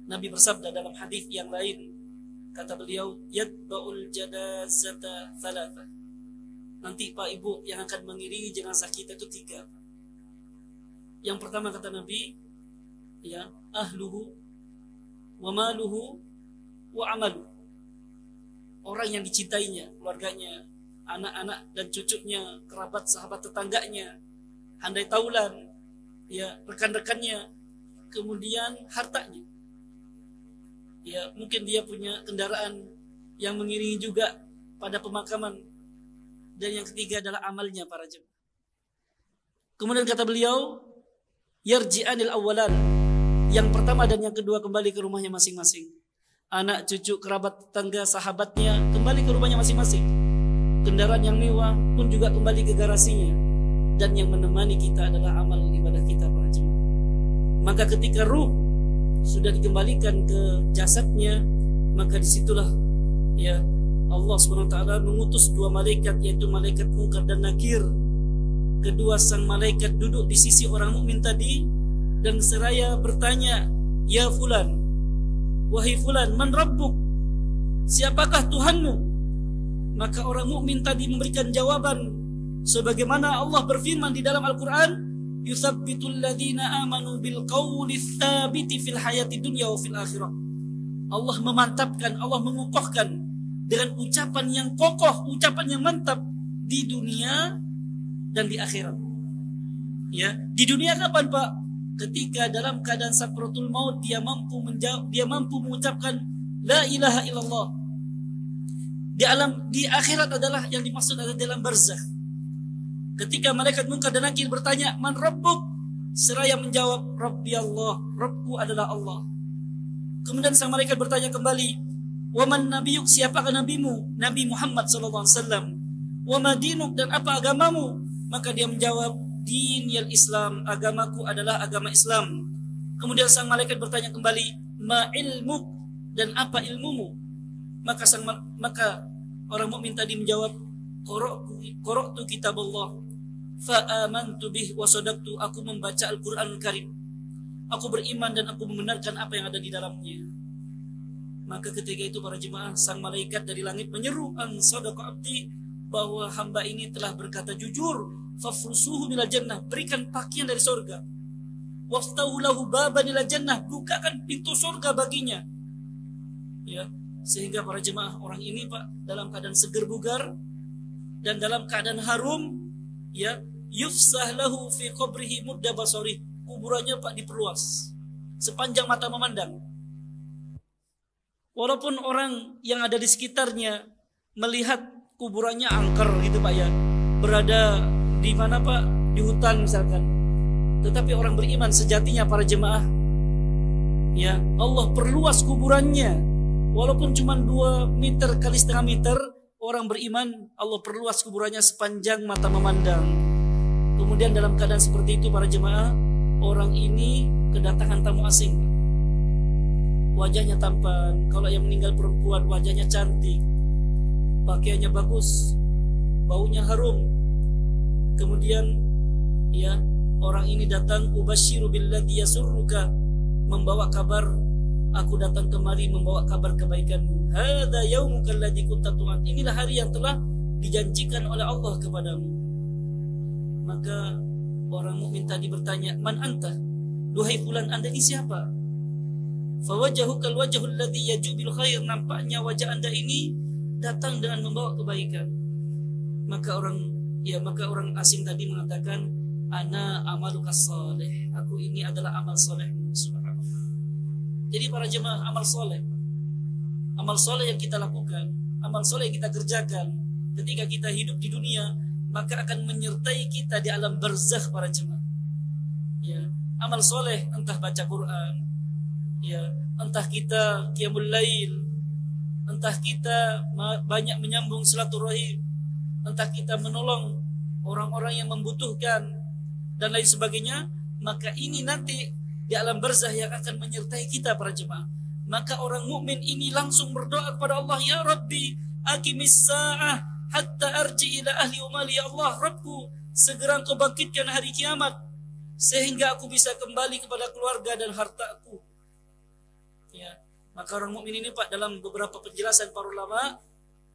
Speaker 2: Nabi bersabda dalam hadis yang lain, kata beliau, yatba'ul janazata thalatha. Nanti Pak Ibu yang akan mengiringi jenazah kita itu 3. Yang pertama kata Nabi, ya, ahluhu wa maluhu wa amalu. Orang yang dicintainya, keluarganya, anak-anak dan cucunya, kerabat, sahabat, tetangganya, handai taulan, ya, rekan-rekannya, kemudian hartanya. Ya, mungkin dia punya kendaraan yang mengiringi juga pada pemakaman. Dan yang ketiga adalah amalnya para jemaah. Kemudian kata beliau, yarji'anil awalan, yang pertama dan yang kedua kembali ke rumahnya masing-masing. Anak, cucu, kerabat, tetangga, sahabatnya kembali ke rumahnya masing-masing. Kendaraan yang mewah pun juga kembali ke garasinya. Dan yang menemani kita adalah amal ibadah kita para jemaah. Maka ketika ruh sudah dikembalikan ke jasadnya, maka disitulah ya Allah SWT mengutus 2 malaikat, yaitu malaikat Munkar dan Nakir. Kedua sang malaikat duduk di sisi orang mukmin tadi dan seraya bertanya, ya fulan, wahai fulan, man rabbuk, siapakah Tuhanmu? Maka orang mukmin tadi memberikan jawaban sebagaimana Allah berfirman di dalam Al-Quran, yuthabbitul ladzina amanu bil qawli tsabiti fil hayati dunya wa fil akhirah. Allah memantapkan, Allah mengukuhkan dengan ucapan yang kokoh, ucapan yang mantap di dunia dan di akhirat. Ya, di dunia kapan Pak? Ketika dalam keadaan sakratul maut dia mampu mengucapkan la ilaha illallah. Di akhirat adalah yang dimaksud adalah dalam barzakh. Ketika malaikat Munkar dan Nakir bertanya, man rabbuk? Seraya menjawab, Rabbi Allah, Rabbku adalah Allah. Kemudian sang malaikat bertanya kembali, waman nabiyuk, siapakah nabimu? Nabi Muhammad SAW. Wama dinuk, dan apa agamamu? Maka dia menjawab, dinil Islam, agamaku adalah agama Islam. Kemudian sang malaikat bertanya kembali, ma ilmuk, dan apa ilmumu? Maka orang mukmin tadi menjawab, qara'tu kitab Allah fa amantu bih wa sadaqtu, aku membaca Al-Qur'anul Karim, aku beriman dan aku membenarkan apa yang ada di dalamnya. Maka ketika itu para jemaah, sang malaikat dari langit menyeru, an sadaqa abdi, bahwa hamba ini telah berkata jujur, fafrusuhu minal jannah, berikan pakaian dari surga, waftahu lahu baban ilal jannah, bukakan pintu surga baginya. Ya, sehingga para jemaah, orang ini Pak dalam keadaan seger bugar dan dalam keadaan harum, ya, yufsah lahu fi qabrihi mudda basarih, kuburannya Pak diperluas sepanjang mata memandang. Walaupun orang yang ada di sekitarnya melihat kuburannya angker gitu Pak ya, berada di mana Pak, di hutan misalkan, tetapi orang beriman sejatinya para jemaah, ya, Allah perluas kuburannya. Walaupun cuma 2 meter kali setengah meter, orang beriman Allah perluas kuburannya sepanjang mata memandang. Kemudian dalam keadaan seperti itu para jemaah, orang ini kedatangan tamu asing. Wajahnya tampan, kalau yang meninggal perempuan wajahnya cantik, pakaiannya bagus, baunya harum. Kemudian ya, orang ini datang, ubasyiru billadzi yasurruka, membawa kabar aku datang kemari membawa kabar kebaikanmu. Hadza yaumukal ladzi kunta tu'ad. Inilah hari yang telah dijanjikan oleh Allah kepadamu. Maka orang mukmin tadi bertanya, man anta? Duhai fulan, anda ini siapa? Fawajahukal wajhul ladzi yajubil khair. Nampaknya wajah anda ini datang dengan membawa kebaikan. Maka orang asing tadi mengatakan, ana amalukas saleh. Aku ini adalah amal solehmu. Subhanallah. Jadi para jemaah, amal soleh yang kita lakukan, amal soleh yang kita kerjakan ketika kita hidup di dunia, maka akan menyertai kita di alam barzakh para jemaah. Ya, amal soleh entah baca Quran, ya, entah kita qiyamul lail, entah kita banyak menyambung silaturahim, entah kita menolong orang-orang yang membutuhkan dan lain sebagainya, maka ini nanti di alam barzakh yang akan menyertai kita para jemaah. Maka orang mukmin ini langsung berdoa kepada Allah, ya Rabbi aqimis sa'ah hatta arji ila ahli wa mali. Ya Allah, Rabbku, segera Engkau bangkitkan hari kiamat sehingga aku bisa kembali kepada keluarga dan hartaku. Ya, maka orang mukmin ini Pak, dalam beberapa penjelasan para ulama,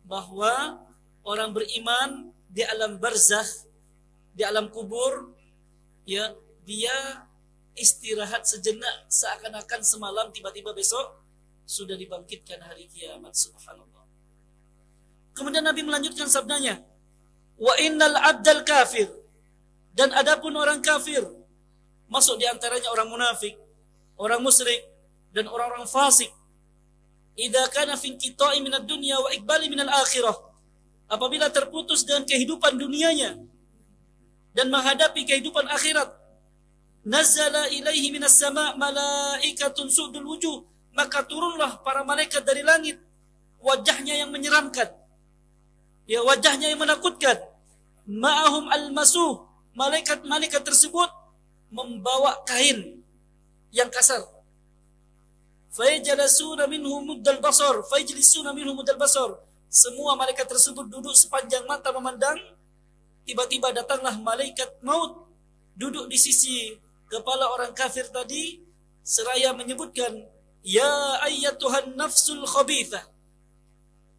Speaker 2: bahwa orang beriman di alam barzakh, di alam kubur, ya, dia istirahat sejenak seakan-akan semalam, tiba-tiba besok sudah dibangkitkan hari kiamat. Subhanallah. Kemudian Nabi melanjutkan sabdanya, wa innal abdal kafir, dan adapun orang kafir, masuk di antaranya orang munafik, orang musyrik, dan orang-orang fasik, idza kana fi inqita'i minad dunya wa iqbali minal akhirah, apabila terputus dengan kehidupan dunianya dan menghadapi kehidupan akhirat, nazala ilaihi minas sama' malaikatun sudul wujuh, maka turunlah para malaikat dari langit, wajahnya yang menyeramkan, ya, wajahnya yang menakutkan, ma'ahum al-masuh, malaikat-malaikat tersebut membawa kain yang kasar, fayajlisuna minhu muddal basar, semua malaikat tersebut duduk sepanjang mata memandang. Tiba-tiba datanglah malaikat maut duduk di sisi kepala orang kafir tadi, seraya menyebutkan, ya ayyatuhan nafsul khabithah,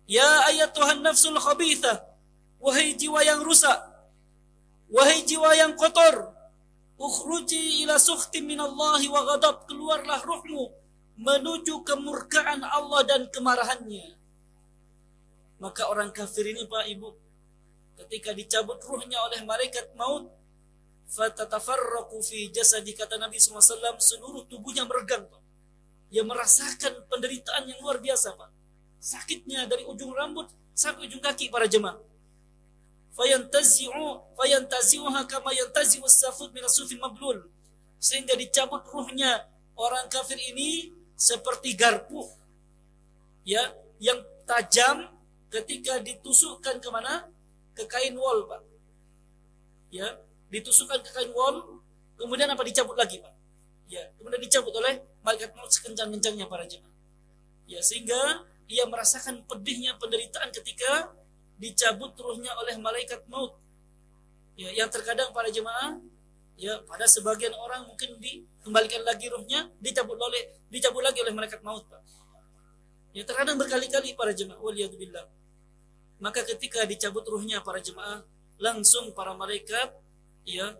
Speaker 2: ya ayyatuhan nafsul khabithah, wahai jiwa yang rusak, wahai jiwa yang kotor, ukhruji ila sukhtin minallahi wa ghadab, keluarlah ruhmu menuju kemurkaan Allah dan kemarahannya. Maka orang kafir ini Pak Ibu, ketika dicabut ruhnya oleh malaikat maut, fatatafarraqu fi jasadi, kata Nabi SAW, seluruh tubuhnya meregang Pak. Dia merasakan penderitaan yang luar biasa Pak. Sakitnya dari ujung rambut sampai ujung kaki para jemaah. Fayantazi'uha kama yantazi'u as-safud min as-sufil mablul, sehingga dicabut ruhnya orang kafir ini seperti garpu, ya, yang tajam ketika ditusukkan kemana? Ke kain wol Pak. Ya, ditusukkan ke kain wol, kemudian apa, dicabut lagi Pak. Ya, kemudian dicabut oleh malaikat maut sekencang-kencangnya para jemaah. Ya, sehingga ia merasakan pedihnya penderitaan ketika dicabut ruhnya oleh malaikat maut. Ya, yang terkadang para jemaah, ya, pada sebagian orang mungkin dikembalikan lagi ruhnya, dicabut lagi oleh malaikat maut Pak. Ya, terkadang berkali-kali para jemaah, waliyadzubillah. Maka ketika dicabut ruhnya para jemaah, langsung para malaikat, ya,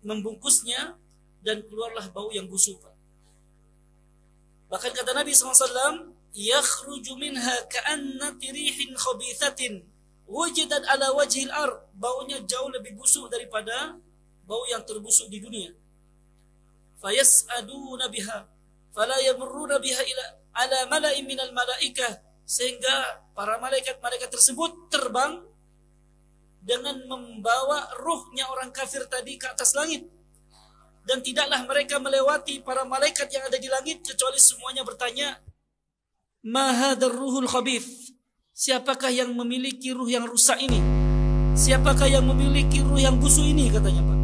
Speaker 2: membungkusnya dan keluarlah bau yang busuk Pak. Bahkan kata Nabi SAW, yakhruju minha ka'annati rihin khabithatin wujidat ala wajhil ard, baunya jauh lebih busuk daripada bau yang terbusuk di dunia. Fayas'aduna biha fala yamurruna biha ila ala mala'in minal malaikah, sehingga para malaikat tersebut terbang dengan membawa ruhnya orang kafir tadi ke atas langit, dan tidaklah mereka melewati para malaikat yang ada di langit kecuali semuanya bertanya, ma hadzal ruhul khabith, siapakah yang memiliki ruh yang rusak ini? Siapakah yang memiliki ruh yang busuk ini, katanya Pak.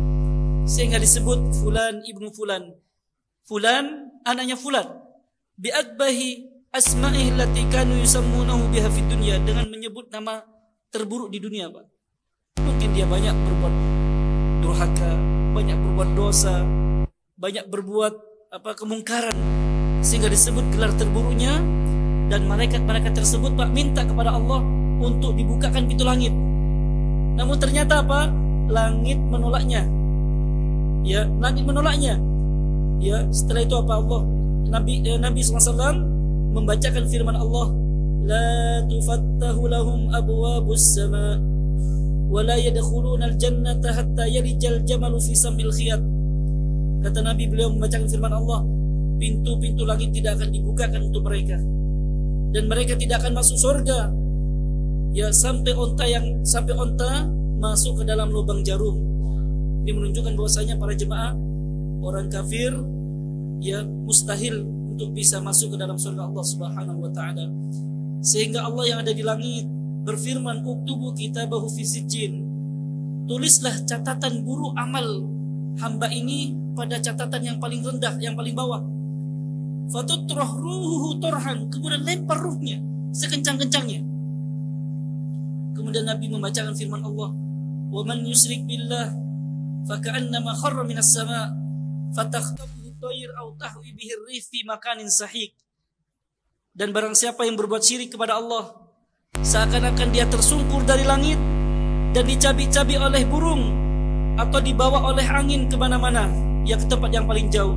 Speaker 2: Sehingga disebut fulan ibnu fulan, fulan anaknya fulan, bi akbahi asma'ihi allati kanu yusammunahu biha fid dunya, dengan menyebut nama terburuk di dunia Pak. Mungkin dia banyak berbuat durhaka, banyak berbuat dosa, banyak berbuat kemungkaran, sehingga disebut gelar terburuknya. Dan malaikat-malaikat tersebut Pak minta kepada Allah untuk dibukakan pintu langit. Namun ternyata apa? Langit menolaknya. Ya, langit menolaknya. Ya, setelah itu apa Allah? Nabi SAW membacakan firman Allah, la tufattahu lahum abwabus sama wa la yadkhuluna al-jannata hatta yalijal jamalu fi samil khiyat. Kata Nabi, beliau membacakan firman Allah, pintu-pintu langit tidak akan dibukakan untuk mereka, dan mereka tidak akan masuk surga ya sampai onta masuk ke dalam lubang jarum. Ini menunjukkan bahwasanya para jemaah, orang kafir ya mustahil untuk bisa masuk ke dalam surga Allah Subhanahu wa taala. Sehingga Allah yang ada di langit berfirman, uktubu kitabahu fi sijjin, tulislah catatan buruk amal hamba ini pada catatan yang paling rendah, yang paling bawah. Fatutrah ruhuhu torhan, kemudian lempar ruhnya sekencang-kencangnya. Kemudian Nabi membacakan firman Allah, wa man yusyrik billah faka'annama kharra minas sama' fatakhtafuhu tayr aw tahwi bihi ar-rih fi makanin sahik. Dan barang siapa yang berbuat syirik kepada Allah, seakan-akan dia tersungkur dari langit dan dicabik-cabik oleh burung atau dibawa oleh angin kemana-mana, ya ke tempat yang paling jauh.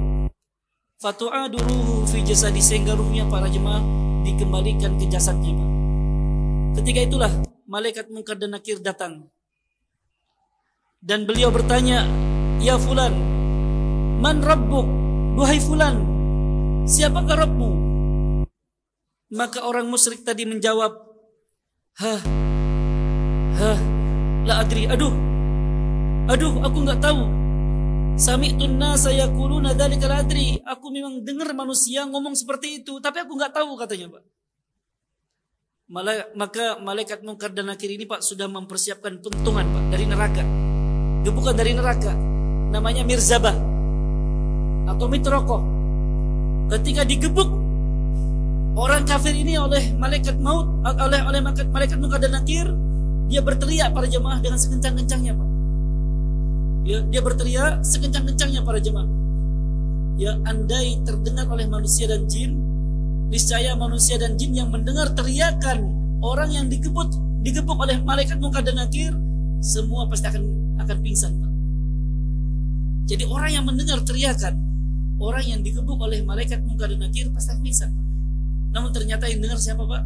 Speaker 2: Fatu'adu ruhu fi jasadi, sehingga ruhnya para jemaah dikembalikan ke jasadnya. Ketika itulah malaikat Munkar dan Nakir datang, dan beliau bertanya, ya fulan, man rabbuk, duhai fulan, siapakah Rabbmu? Maka orang musyrik tadi menjawab, la adri, aduh, aku nggak tahu. Sami'tun nasa yaquluna dzalika la adri, aku memang dengar manusia ngomong seperti itu, tapi aku nggak tahu, katanya Pak. Maka malaikat Munkar dan Nakir ini Pak sudah mempersiapkan pentungan Pak dari neraka, gebukan dari neraka, namanya mirzabah atau mitroko. Ketika digebuk orang kafir ini oleh malaikat maut, oleh malaikat Munkar dan Nakir, dia berteriak para jemaah dengan sekencang-kencangnya Pak. Ya, dia berteriak sekencang-kencangnya para jemaah. Ya, andai terdengar oleh manusia dan jin, niscaya manusia dan jin yang mendengar teriakan orang yang digebuk oleh malaikat Munkar dan Nakir, semua pasti akan pingsan Pak. Jadi orang yang mendengar teriakan orang yang digebuk oleh malaikat Munkar dan Nakir pasti akan pingsan Pak. Namun ternyata yang dengar siapa Pak?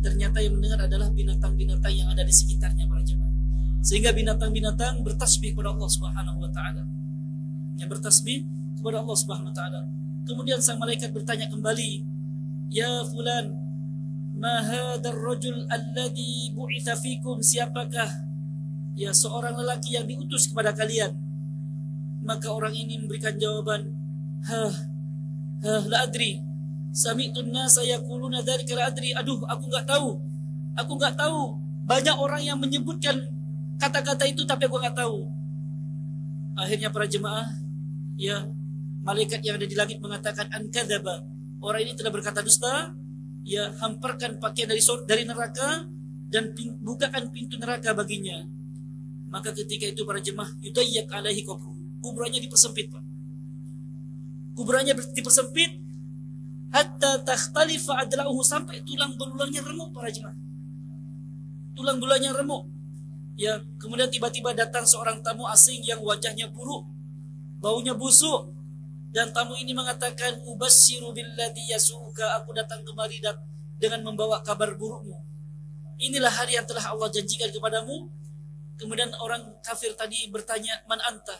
Speaker 2: Ternyata yang mendengar adalah binatang-binatang yang ada di sekitarnya para jemaah. Sehingga binatang-binatang bertasbih kepada Allah Subhanahu wa taala. Yang bertasbih kepada Allah Subhanahu wa taala. Kemudian sang malaikat bertanya kembali, ya fulan, ma hadzal rajul alladhi bu'itsa fikum, siapakah ya seorang lelaki yang diutus kepada kalian? Maka orang ini memberikan jawaban, la adri, sami'tun nasa yaquluna dzalika la adri, aduh, aku enggak tahu. Banyak orang yang menyebutkan kata-kata itu tapi aku enggak tahu. Akhirnya para jemaah, ya, malaikat yang ada di langit mengatakan, an-kadzaba, orang ini telah berkata dusta, ya, hamparkan pakaian dari neraka dan bukakan pintu neraka baginya. Maka ketika itu para jemaah, yudayyak alaihi qabru, kuburannya dipersempit Pak. Kuburannya dipersempit hatta takhtalifa adla'uhu, sampai tulang belulangnya remuk para jemaah. Tulang belulangnya remuk. Ya, kemudian tiba-tiba datang seorang tamu asing yang wajahnya buruk, baunya busuk. Dan tamu ini mengatakan, ubassiru billadhi yasu'uka, aku datang kemari dengan membawa kabar burukmu. Inilah hari yang telah Allah janjikan kepadamu. Kemudian orang kafir tadi bertanya, man anta?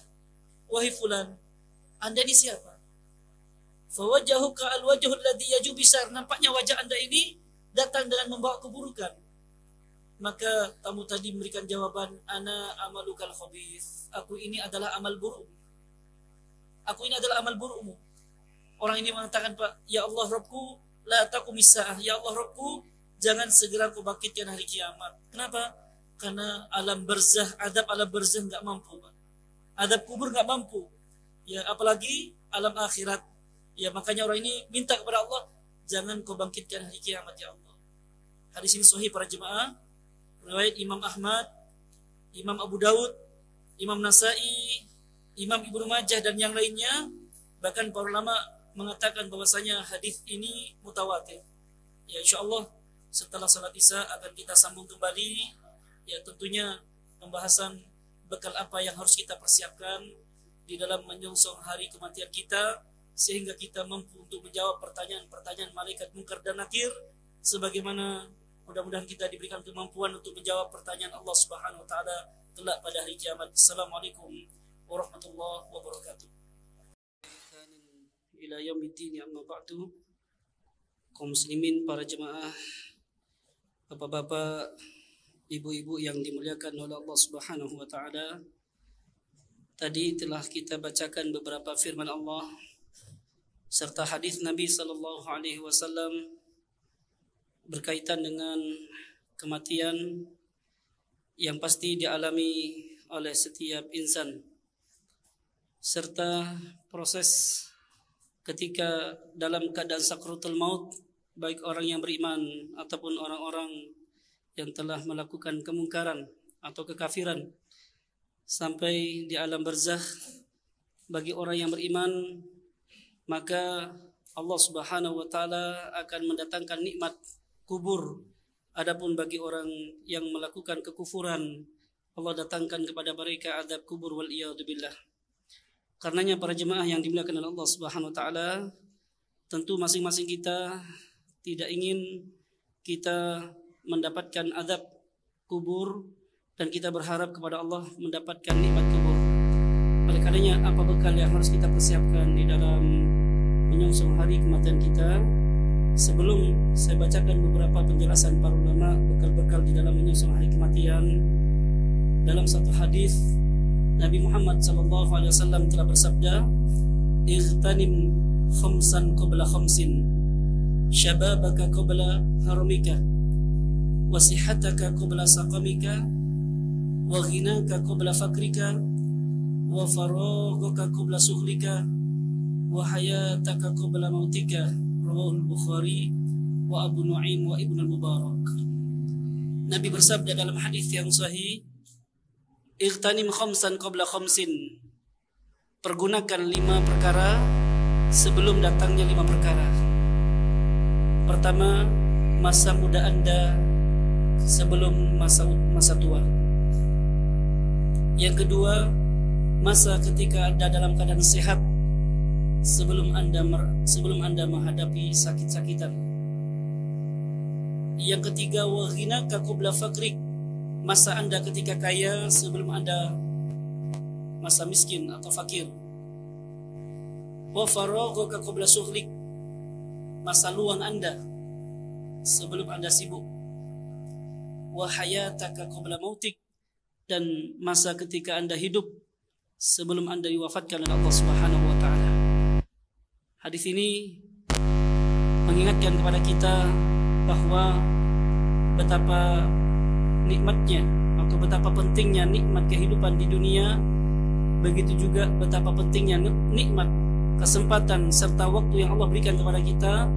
Speaker 2: Wahai fulan, anda ini siapa? Fawajahuka alwajhul ladhi yajubisar, nampaknya wajah anda ini datang dengan membawa keburukan. Maka tamu tadi memberikan jawaban, ana amalukal khabith, aku ini adalah amal buruk. Aku ini adalah amal burukmu. Orang ini mengatakan, Pak, ya Allah Rabbku, la taqumis sa'ah, ya Allah Rabbku, jangan segera kau bangkitkan hari kiamat. Kenapa? Karena alam barzah, adab alam barzah enggak mampu, Pak. Adab kubur enggak mampu. Ya, apalagi alam akhirat. Ya, makanya orang ini minta kepada Allah, jangan kau bangkitkan hari kiamat ya Allah. Hadis ini sahih para jemaah, riwayat Imam Ahmad, Imam Abu Daud, Imam Nasai, Imam Ibnu Majah dan yang lainnya. Bahkan para ulama mengatakan bahwasanya hadis ini mutawatir. Ya, insyaallah setelah salat Isya akan kita sambung kembali, ya tentunya pembahasan bekal apa yang harus kita persiapkan di dalam menyongsong hari kematian kita, sehingga kita mampu untuk menjawab pertanyaan-pertanyaan malaikat munkar dan nakir, sebagaimana mudah-mudahan kita diberikan kemampuan untuk menjawab pertanyaan Allah Subhanahu wa taala kelak pada hari kiamat. Assalamualaikum warahmatullahi wabarakatuh. Ila yaumiddin, amma ba'du. Kaum muslimin, para jemaah, bapak-bapak, ibu-ibu yang dimuliakan oleh Allah Subhanahu wa taala. Tadi telah kita bacakan beberapa firman Allah serta hadis Nabi sallallahu alaihi wasallam berkaitan dengan kematian yang pasti dialami oleh setiap insan, serta proses ketika dalam keadaan sakratul maut, baik orang yang beriman ataupun orang-orang yang telah melakukan kemungkaran atau kekafiran, sampai di alam barzakh. Bagi orang yang beriman, maka Allah Subhanahu wa taala akan mendatangkan nikmat kubur. Adapun bagi orang yang melakukan kekufuran, Allah datangkan kepada mereka azab kubur, wal iyadu billah. Karenanya para jemaah yang dimuliakan oleh Allah Subhanahu wa taala, tentu masing-masing kita tidak ingin kita mendapatkan azab kubur, dan kita berharap kepada Allah mendapatkan nikmat kubur. Oleh karenanya, apa bekal yang harus kita persiapkan di dalam menyongsong hari kematian kita? Sebelum saya bacakan beberapa penjelasan para ulama bekal-bekal di dalam menyongsong hari kematian, dalam satu hadis Nabi Muhammad SAW telah bersabda, "Ightanim khamsan qabla khamsin, syababaka qabla haramika, wasihataka qabla saqamika, wa ghinaka qabla fakrika, wa faraghaka qabla sughlika, wa hayataka qabla mautika." Rawahul Bukhari wa Abu Nu'aim wa Ibnu al-Mubarak. Nabi bersabda dalam hadis yang sahih, "Ightanim khamsan qabla khamsin." Pergunakan 5 perkara sebelum datangnya 5 perkara. Pertama, masa muda Anda sebelum masa tua. Yang kedua, masa ketika Anda dalam keadaan sehat sebelum Anda menghadapi sakit-sakitan. Yang ketiga, wa ghinaka qabla fakrik. Masa Anda ketika kaya sebelum Anda masa miskin atau fakir. Wa faraghaka qabla sughlik. Masa luang Anda sebelum Anda sibuk. Wa hayataka qabla mautik. Dan masa ketika Anda hidup sebelum Anda diwafatkan oleh Allah Subhanahu wa taala. Hadis ini mengingatkan kepada kita bahwa betapa nikmatnya atau betapa pentingnya nikmat kehidupan di dunia, begitu juga betapa pentingnya nikmat kesempatan serta waktu yang Allah berikan kepada kita.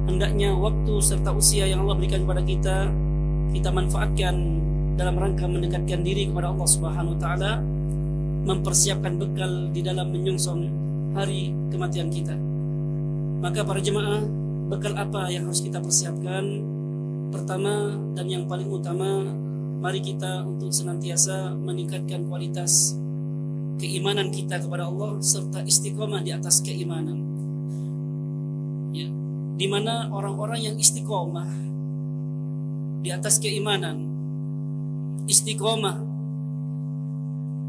Speaker 2: Hendaknya waktu serta usia yang Allah berikan kepada kita manfaatkan dalam rangka mendekatkan diri kepada Allah Subhanahu wa taala, mempersiapkan bekal di dalam menyongsong hari kematian kita. Maka para jemaah, bekal apa yang harus kita persiapkan? Pertama dan yang paling utama, mari kita untuk senantiasa meningkatkan kualitas keimanan kita kepada Allah serta istiqomah di atas keimanan. Ya, di mana orang-orang yang istiqomah di atas keimanan, istiqomah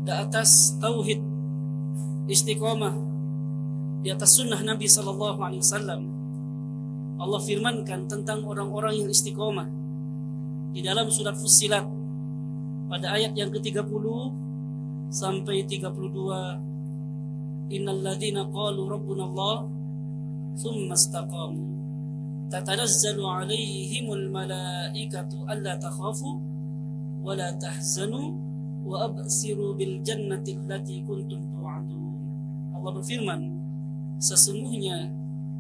Speaker 2: di atas tauhid, istiqomah di atas sunnah Nabi SAW. Allah firmankan tentang orang-orang yang istiqomah di dalam surat Fussilat pada ayat yang ke-30 sampai 32. Innal ladzina qalu rabbuna Allah tsumma istaqamu tatanazzalu 'alaihimul malaikatu alla takhafu wa la tahzanu wa absiru bil jannati allati kuntum tu'adun. Allah berfirman, sesungguhnya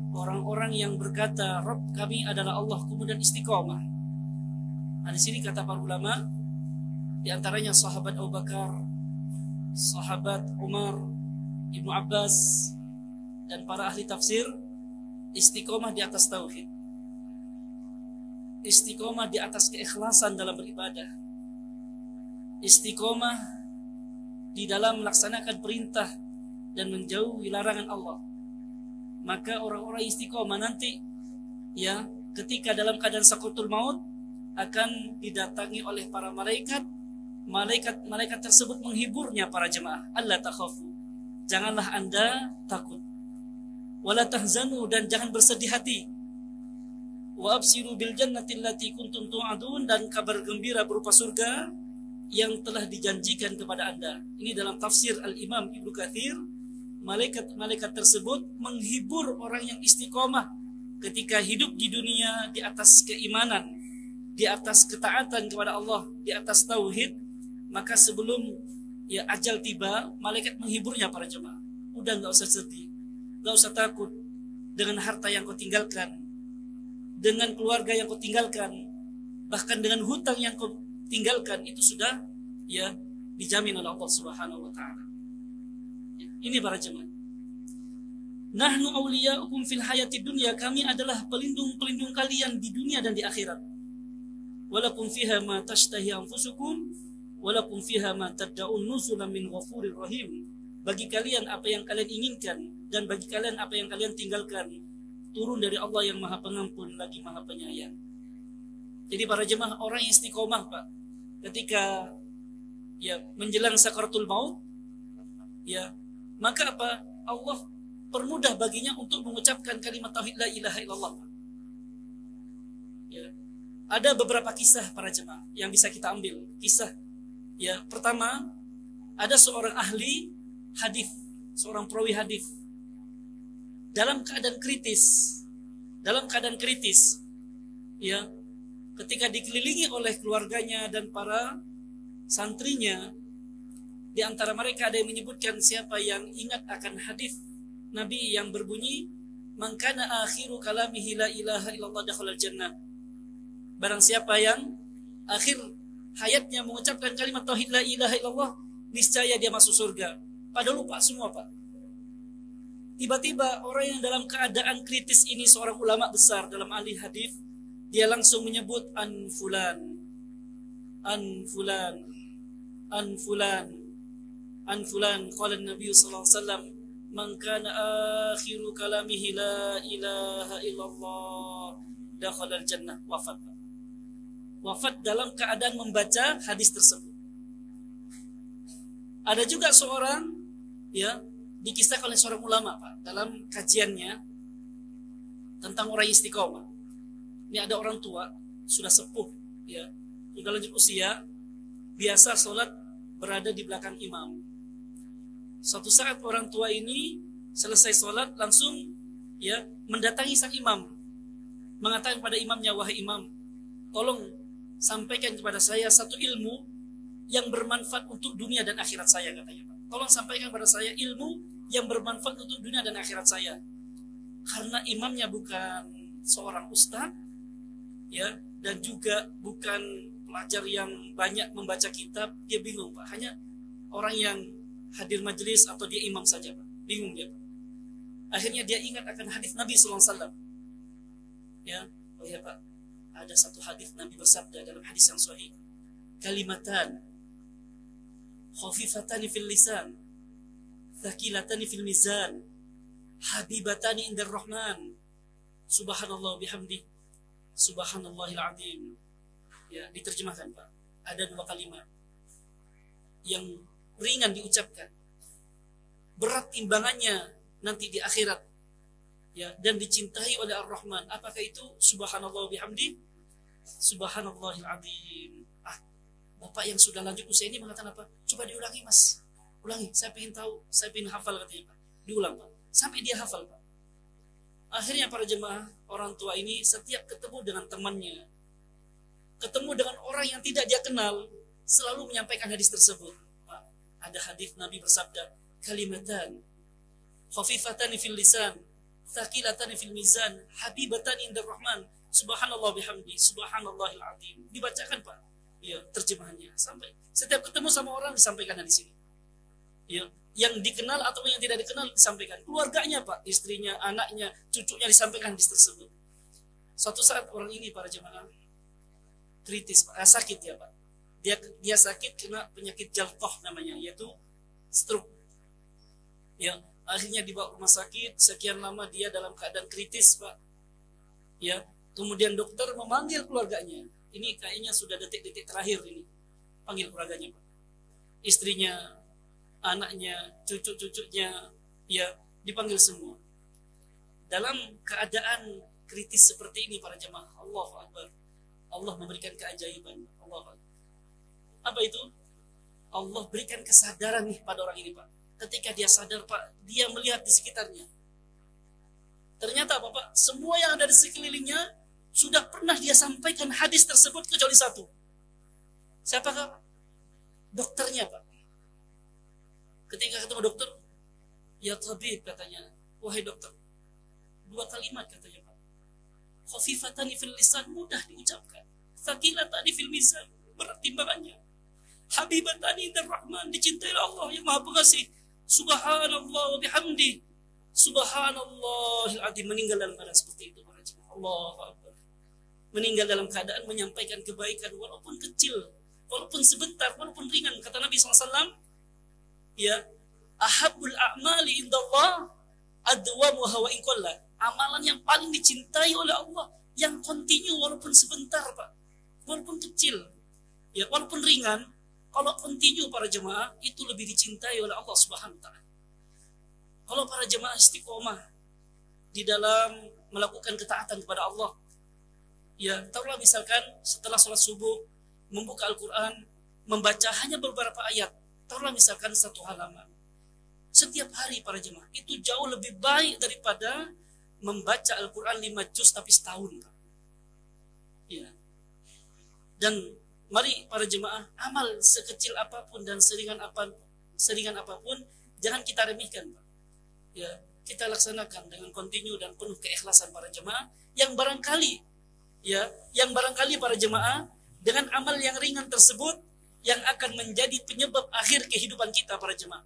Speaker 2: orang-orang yang berkata Rabb kami adalah Allah kemudian istiqomah. Nah, di sini kata para ulama, di antaranya sahabat Abu Bakar, sahabat Umar, Ibnu Abbas, dan para ahli tafsir, istiqomah di atas tauhid, istiqomah di atas keikhlasan dalam beribadah, istiqomah di dalam melaksanakan perintah dan menjauhi larangan Allah. Maka orang-orang istiqomah nanti ya ketika dalam keadaan sakaratul maut akan didatangi oleh para malaikat. Malaikat tersebut menghiburnya para jemaah. Allah takhafu, janganlah anda takut. Wala tahzanu, dan jangan bersedih hati. Wa absiru bil jannati allati kuntum tu'adun, dan kabar gembira berupa surga yang telah dijanjikan kepada anda. Ini dalam tafsir Al-Imam Ibnu Katsir. Malaikat tersebut menghibur orang yang istiqomah ketika hidup di dunia di atas keimanan, di atas ketaatan kepada Allah, di atas tauhid. Maka sebelum ya ajal tiba, malaikat menghiburnya para jemaah. Udah nggak usah sedih, nggak usah takut dengan harta yang kau tinggalkan, dengan keluarga yang kau tinggalkan, bahkan dengan hutang yang kau tinggalkan, itu sudah ya dijamin oleh Allah Subhanahu wa taala. Ini para jemaah. Nahnu awliya'ukum fil hayati dunya, kami adalah pelindung-pelindung kalian di dunia dan di akhirat. Walakum fiha ma tashtahi anfusukum walakum fiha ma tad'un nuzulan min ghafurir rahim. Bagi kalian apa yang kalian inginkan dan bagi kalian apa yang kalian tinggalkan turun dari Allah yang Maha Pengampun lagi Maha Penyayang. Jadi para jemaah, orang yang istiqomah Pak, ketika ya menjelang sakaratul maut ya, maka apa? Allah permudah baginya untuk mengucapkan kalimat tauhid la ilaha illallah. Ya. Ada beberapa kisah para jemaah yang bisa kita ambil. Kisah ya, pertama, ada seorang ahli hadis, seorang perawi hadis dalam keadaan kritis ya, ketika dikelilingi oleh keluarganya dan para santrinya. Di antara mereka ada yang menyebutkan, siapa yang ingat akan hadis Nabi yang berbunyi, man kana akhiru kalamihi la ilaha illallah dakhalal jannah. Barang siapa yang akhir hayatnya mengucapkan kalimat tauhid la ilaha illallah, niscaya dia masuk surga. Pada lupa semua Pak. Tiba-tiba orang yang dalam keadaan kritis ini, seorang ulama besar dalam ahli hadis, dia langsung menyebut an fulan, an fulan, an fulan, an fulan. Qala Nabi sallallahu alaihi wasallam, man kana akhiru kalamihi la ilaha illallah dakhalal jannah. Wafat dalam keadaan membaca hadis tersebut. Ada juga seorang ya, dikisahkan oleh seorang ulama Pak dalam kajiannya tentang orang istiqomah. Ini ada orang tua sudah sepuh ya, sudah lanjut usia, biasa sholat berada di belakang imam. Suatu saat orang tua ini selesai sholat langsung ya mendatangi sang imam, mengatakan kepada imamnya, wahai imam, tolong sampaikan kepada saya satu ilmu yang bermanfaat untuk dunia dan akhirat saya, katanya Pak. Tolong sampaikan kepada saya ilmu yang bermanfaat untuk dunia dan akhirat saya. Karena imamnya bukan seorang ustaz ya, dan juga bukan pelajar yang banyak membaca kitab, dia bingung Pak. Hanya orang yang hadir majelis atau dia imam saja Pak. Bingung dia Pak. Akhirnya dia ingat akan hadis Nabi SAW. Ya, oh ya Pak, ada satu hadis Nabi bersabda dalam hadis yang sahih, kalimatan khafifatani fil lisan, thaqilatani fil mizan, habibatani indar rahman, subhanallah bihamdi, subhanallahil azim. Ya, diterjemahkan Pak, ada dua kalimat yang ringan diucapkan, berat timbangannya nanti di akhirat ya, dan dicintai oleh Ar-Rahman. Apakah itu? Subhanallah bihamdi, subhanallahil azim. Bapak yang sudah lanjut usia ini mengatakan apa? Coba diulangi Mas, ulangi, saya ingin tahu, saya ingin hafal, katanya Pak. Diulang Pak, sampai dia hafal Pak. Akhirnya para jemaah, orang tua ini setiap ketemu dengan temannya, ketemu dengan orang yang tidak dia kenal, selalu menyampaikan hadis tersebut. Pak, ada hadis Nabi bersabda, kalimatan khafifatani fil lisan, thaqilatani fil mizan, habibatani indar rahman, subhanallah bihamdi, subhanallahil azim. Dibacakan Pak ya terjemahannya, sampai setiap ketemu sama orang disampaikan di sini. Ya, yang dikenal atau yang tidak dikenal disampaikan. Keluarganya Pak, istrinya, anaknya, cucunya disampaikan hadis tersebut. Suatu saat orang ini para jemaah kritis, Pak, sakit ya Pak. Dia sakit kena penyakit jalqah namanya, yaitu stroke. Ya, akhirnya dibawa ke rumah sakit, sekian lama dia dalam keadaan kritis Pak. Ya, kemudian dokter memanggil keluarganya. Ini kayaknya sudah detik-detik terakhir ini. Panggil keluarganya Pak. Istrinya, anaknya, cucu-cucunya, ya dipanggil semua. Dalam keadaan kritis seperti ini para jemaah, Allahu Akbar. Allah memberikan keajaiban. Allah Akbar. Apa itu? Allah berikan kesadaran nih pada orang ini Pak. Ketika dia sadar Pak, dia melihat di sekitarnya. Ternyata apa Pak? Semua yang ada di sekelilingnya sudah pernah dia sampaikan hadis tersebut kecuali satu. Siapakah? Dokternya Pak. Ketika ketemu dokter, ya tabib katanya, wahai dokter, 2 kalimat katanya Pak. Khafifatani fil lisan, mudah diucapkan. Thaqilatani fil mizan, berat timbangannya. Habibatani inda Rahman, dicintai Allah yang Maha Pengasih. Subhanallah wa bihamdi. Subhanallahil azim. Meninggal dalam keadaan seperti itu para jemaah. Allahu Akbar. Meninggal dalam keadaan menyampaikan kebaikan walaupun kecil, walaupun sebentar, walaupun ringan. Kata Nabi SAW, ya, ahabbul a'mali indallah adwamuha wa in qalla. Amalan yang paling dicintai oleh Allah yang kontinu walaupun sebentar Pak, walaupun kecil, ya, walaupun ringan. Kalau kontinu para jemaah itu lebih dicintai oleh Allah Subhanahu wa taala. Kalau para jemaah istiqomah di dalam melakukan ketaatan kepada Allah, ya, taruhlah misalkan setelah sholat subuh membuka Al-Quran, membaca hanya beberapa ayat, taruhlah misalkan 1 halaman. Setiap hari para jemaah itu jauh lebih baik daripada membaca Al-Quran 5 juz tapi setahun. Ya. Dan mari para jemaah, amal sekecil apapun dan seringan apapun jangan kita remehkan Pak. Ya, kita laksanakan dengan kontinu dan penuh keikhlasan para jemaah yang barangkali para jemaah dengan amal yang ringan tersebut yang akan menjadi penyebab akhir kehidupan kita para jemaah.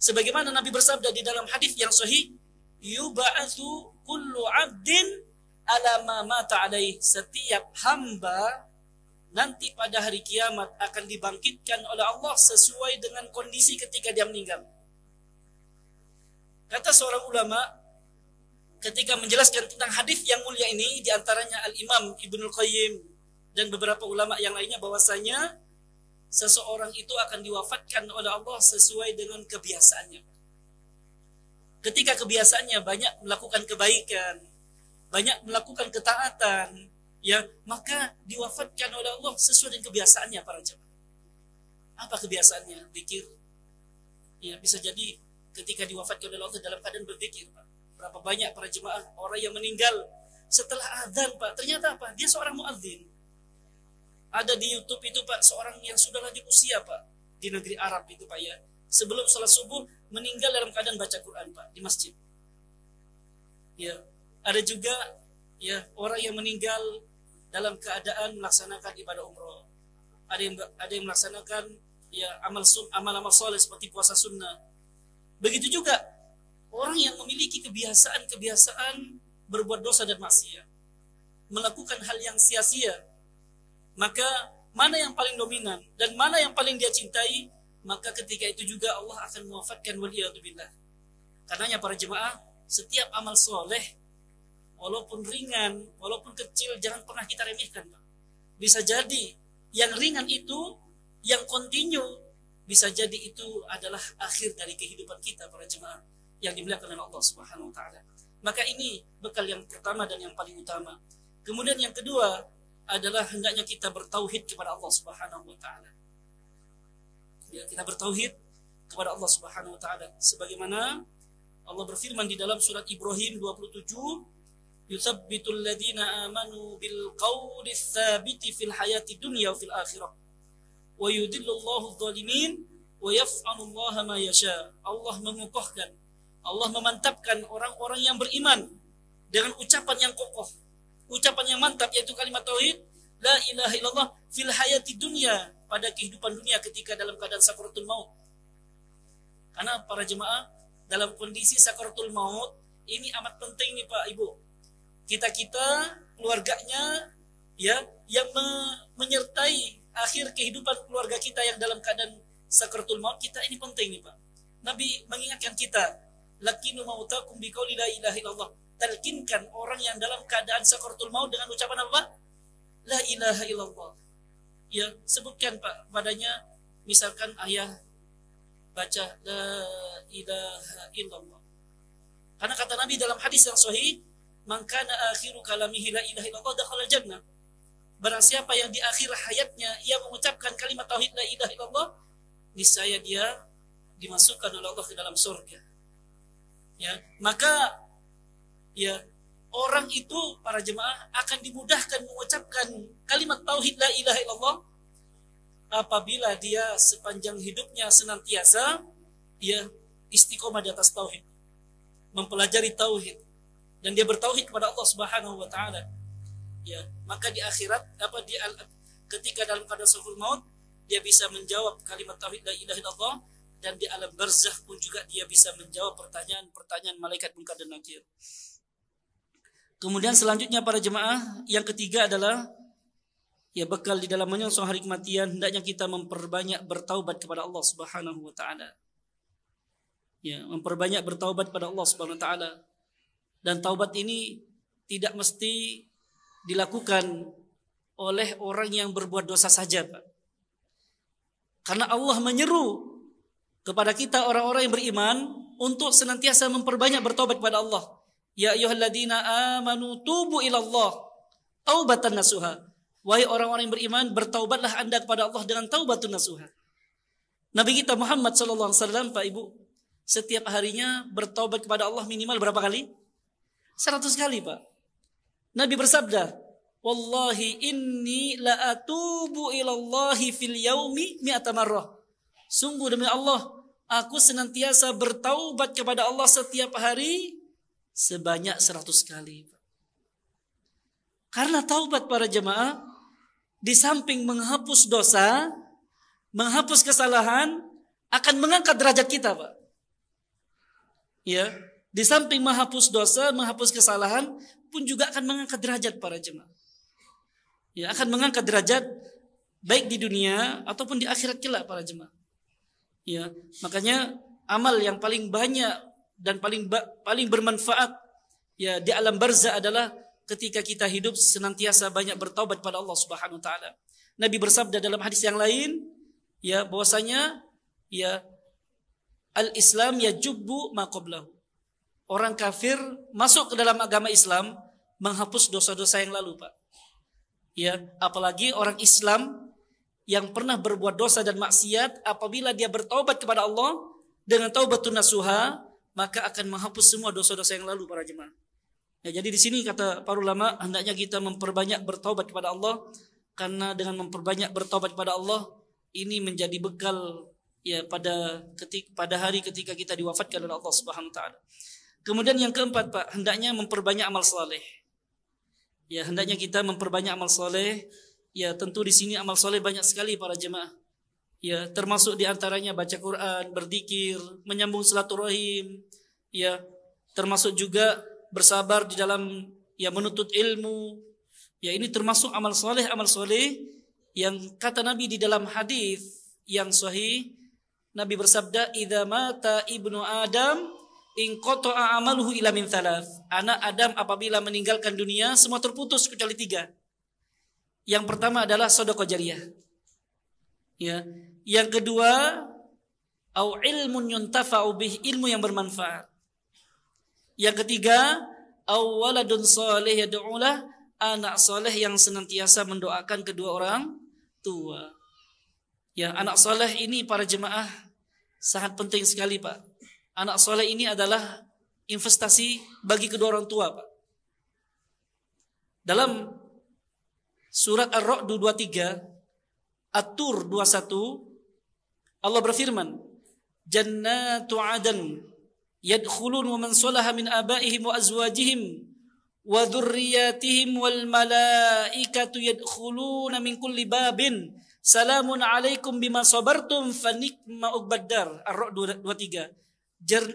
Speaker 2: Sebagaimana Nabi bersabda di dalam hadis yang sahih, yub'atsu kullu 'abdin ala ma mata alaih. Setiap hamba nanti pada hari kiamat akan dibangkitkan oleh Allah sesuai dengan kondisi ketika dia meninggal. Kata seorang ulama ketika menjelaskan tentang hadis yang mulia ini, di antaranya Al-Imam Ibnul Qayyim dan beberapa ulama yang lainnya, bahwasanya seseorang itu akan diwafatkan oleh Allah sesuai dengan kebiasaannya. Ketika kebiasaannya banyak melakukan kebaikan, banyak melakukan ketaatan, ya, maka diwafatkan oleh Allah sesuai dengan kebiasaannya para jemaah. Apa kebiasaannya? Zikir. Ya, bisa jadi ketika diwafatkan oleh Allah dalam keadaan berzikir, Pak. Berapa banyak para jemaah orang yang meninggal setelah azan, Pak. Ternyata apa? Dia seorang muadzin. Ada di YouTube itu, Pak, seorang yang sudah lanjut usia, Pak, di negeri Arab itu, Pak, ya. Sebelum salat subuh meninggal dalam keadaan baca Quran, Pak, di masjid. Ya, ada juga ya orang yang meninggal dalam keadaan melaksanakan ibadah umroh. Ada yang melaksanakan ya amal-amal soleh seperti puasa sunnah. Begitu juga orang yang memiliki kebiasaan berbuat dosa dan maksiat, melakukan hal yang sia-sia, maka mana yang paling dominan dan mana yang paling dia cintai, maka ketika itu juga Allah akan mewafatkan waliyadzubillah. Karenanya para jemaah, setiap amal soleh walaupun ringan, walaupun kecil, jangan pernah kita remehkan, Pak. Bisa jadi yang ringan itu, yang kontinu, bisa jadi itu adalah akhir dari kehidupan kita para jemaah yang dimuliakan oleh Allah Subhanahu wa taala. Maka ini bekal yang pertama dan yang paling utama. Kemudian yang kedua adalah hendaknya kita bertauhid kepada Allah Subhanahu wa taala. Ya, kita bertauhid kepada Allah Subhanahu wa taala sebagaimana Allah berfirman di dalam surat Ibrahim 27, yuthabbitul ladzina amanu bil qawli tsabiti fil hayati dunya wa fil akhirah wa yudillullahu adh-dhalimin wa yaf'alullaha ma yasha. Allah mengukuhkan, Allah memantapkan orang-orang yang beriman dengan ucapan yang kokoh, ucapan yang mantap, yaitu kalimat tauhid la ilaha illallah fil hayati dunya, pada kehidupan dunia ketika dalam keadaan sakaratul maut. Karena para jemaah dalam kondisi sakaratul maut ini amat penting nih Pak Ibu. Kita keluarganya ya yang menyertai akhir kehidupan keluarga kita yang dalam keadaan sakaratul maut kita ini penting nih Pak. Nabi mengingatkan kita, lakinu mautakum biqauli la ilaha illallah. Talkinkan orang yang dalam keadaan sakaratul maut dengan ucapan apa? La ilaha illallah. Ya, sebutkan Pak padanya misalkan ayah baca la ilaha illallah. Karena kata Nabi dalam hadis yang sahih, man kana akhiru kalamihi la ilaha illallah dakhala jannah. Barang siapa yang di akhir hayatnya ia mengucapkan kalimat tauhid la ilaha illallah, niscaya dia dimasukkan oleh Allah ke dalam surga. Ya, maka ya orang itu para jemaah akan dimudahkan mengucapkan kalimat tauhid la ilaha illallah apabila dia sepanjang hidupnya senantiasa dia istiqomah di atas tauhid, mempelajari tauhid dan dia bertauhid kepada Allah Subhanahu wa taala. Ya, maka di akhirat ketika dalam keadaan sakaratul maut dia bisa menjawab kalimat tauhid la ilaha illallah, dan di alam barzakh pun juga dia bisa menjawab pertanyaan-pertanyaan malaikat munkar dan nakir. Kemudian selanjutnya para jemaah, yang ketiga adalah ya bekal di dalam menyongsong hari kematian, hendaknya kita memperbanyak bertaubat kepada Allah Subhanahu wa taala. Ya, memperbanyak bertaubat kepada Allah Subhanahu wa taala. Dan taubat ini tidak mesti dilakukan oleh orang yang berbuat dosa saja, Pak. Karena Allah menyeru kepada kita orang-orang yang beriman untuk senantiasa memperbanyak bertaubat kepada Allah. Ya ayyuhalladzina amanu tubu ilallah taubatan nasuha. Wahai orang-orang yang beriman, bertaubatlah Anda kepada Allah dengan taubatun nasuha. Nabi kita Muhammad sallallahu alaihi wasallam, Pak Ibu, setiap harinya bertaubat kepada Allah minimal berapa kali? 100 kali, Pak. Nabi bersabda, "Wallahi inni la atubu ilallahi fil yaumi mi'ata marrah." Sungguh demi Allah, aku senantiasa bertaubat kepada Allah setiap hari sebanyak 100 kali. Karena taubat para jemaah, di samping menghapus dosa, menghapus kesalahan, akan mengangkat derajat kita, Pak. Ya, di samping menghapus dosa, menghapus kesalahan, pun juga akan mengangkat derajat para jemaah. Ya, akan mengangkat derajat baik di dunia ataupun di akhirat kelak para jemaah. Ya, makanya amal yang paling banyak dan paling bermanfaat ya di alam barzakh adalah ketika kita hidup senantiasa banyak bertaubat pada Allah Subhanahu wa taala. Nabi bersabda dalam hadis yang lain ya bahwasanya ya al-Islam yajubbu ma qablahu. Orang kafir masuk ke dalam agama Islam menghapus dosa-dosa yang lalu, Pak. Ya, apalagi orang Islam yang pernah berbuat dosa dan maksiat, apabila dia bertaubat kepada Allah dengan taubatun nasuha, maka akan menghapus semua dosa-dosa yang lalu para jemaah. Ya, jadi di sini kata para ulama, hendaknya kita memperbanyak bertaubat kepada Allah, karena dengan memperbanyak bertaubat kepada Allah ini menjadi bekal ya pada hari ketika kita diwafatkan oleh Allah Subhanahu wa taala. Kemudian yang keempat, Pak, hendaknya memperbanyak amal saleh. Ya, hendaknya kita memperbanyak amal saleh. Ya, tentu di sini amal soleh banyak sekali para jemaah. Ya, termasuk di antaranya baca Quran, berzikir, menyambung silaturahim. Ya, termasuk juga bersabar di dalam ya menuntut ilmu. Ya, ini termasuk amal soleh yang kata Nabi di dalam hadis yang sahih. Nabi bersabda, "Idza mata ibnu Adam in qata'a amaluhu illa min thalath." Anak Adam apabila meninggalkan dunia semua terputus kecuali 3. Yang pertama adalah sedekah jariyah. Ya, yang kedua au ilmun yuntafa'u bih, ilmu yang bermanfaat. Yang ketiga au waladun shalih yad'ulah, anak saleh yang senantiasa mendoakan kedua orang tua. Ya, anak saleh ini para jemaah sangat penting sekali, Pak. Anak saleh ini adalah investasi bagi kedua orang tua, Pak. Dalam Surat Ar-Ra'd 23, At-Tur 21, Allah berfirman, "Jannatu 'adn yadkhulun wa man salaha min abaihim wa azwajihim wa dzurriyyatihim wal malaikatu yadkhuluna min kulli babin Salamun alaikum bima sabartum fa ni'ma uqbaddar. Ar-Ra'd 23.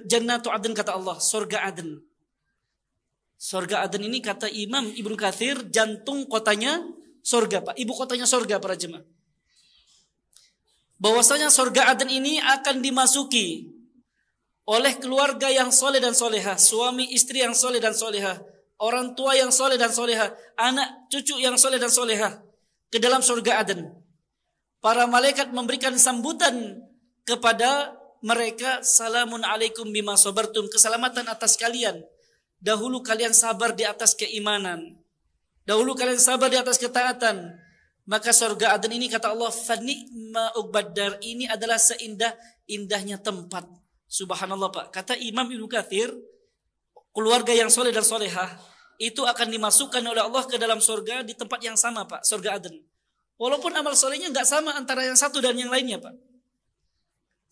Speaker 2: Jannatu Adn kata Allah, surga Aden. Surga Aden ini kata Imam Ibnu Katsir jantung kotanya surga, Pak. Ibu kotanya surga para jemaah. Bahwasanya surga Aden ini akan dimasuki oleh keluarga yang soleh dan solehah, suami istri yang soleh dan solehah, orang tua yang soleh dan solehah, anak cucu yang soleh dan solehah ke dalam surga Aden. Para malaikat memberikan sambutan kepada mereka, salamun alaikum bima sabartum, keselamatan atas kalian. Dahulu kalian sabar di atas keimanan, dahulu kalian sabar di atas ketaatan, maka surga Aden ini kata Allah, fa ni'ma uqbaddar, ini adalah seindah-indahnya tempat. Subhanallah, Pak. Kata Imam Ibnu Katsir, keluarga yang soleh dan solehah itu akan dimasukkan oleh Allah ke dalam surga di tempat yang sama, Pak, surga Aden. Walaupun amal solehnya nggak sama antara yang satu dan yang lainnya, Pak.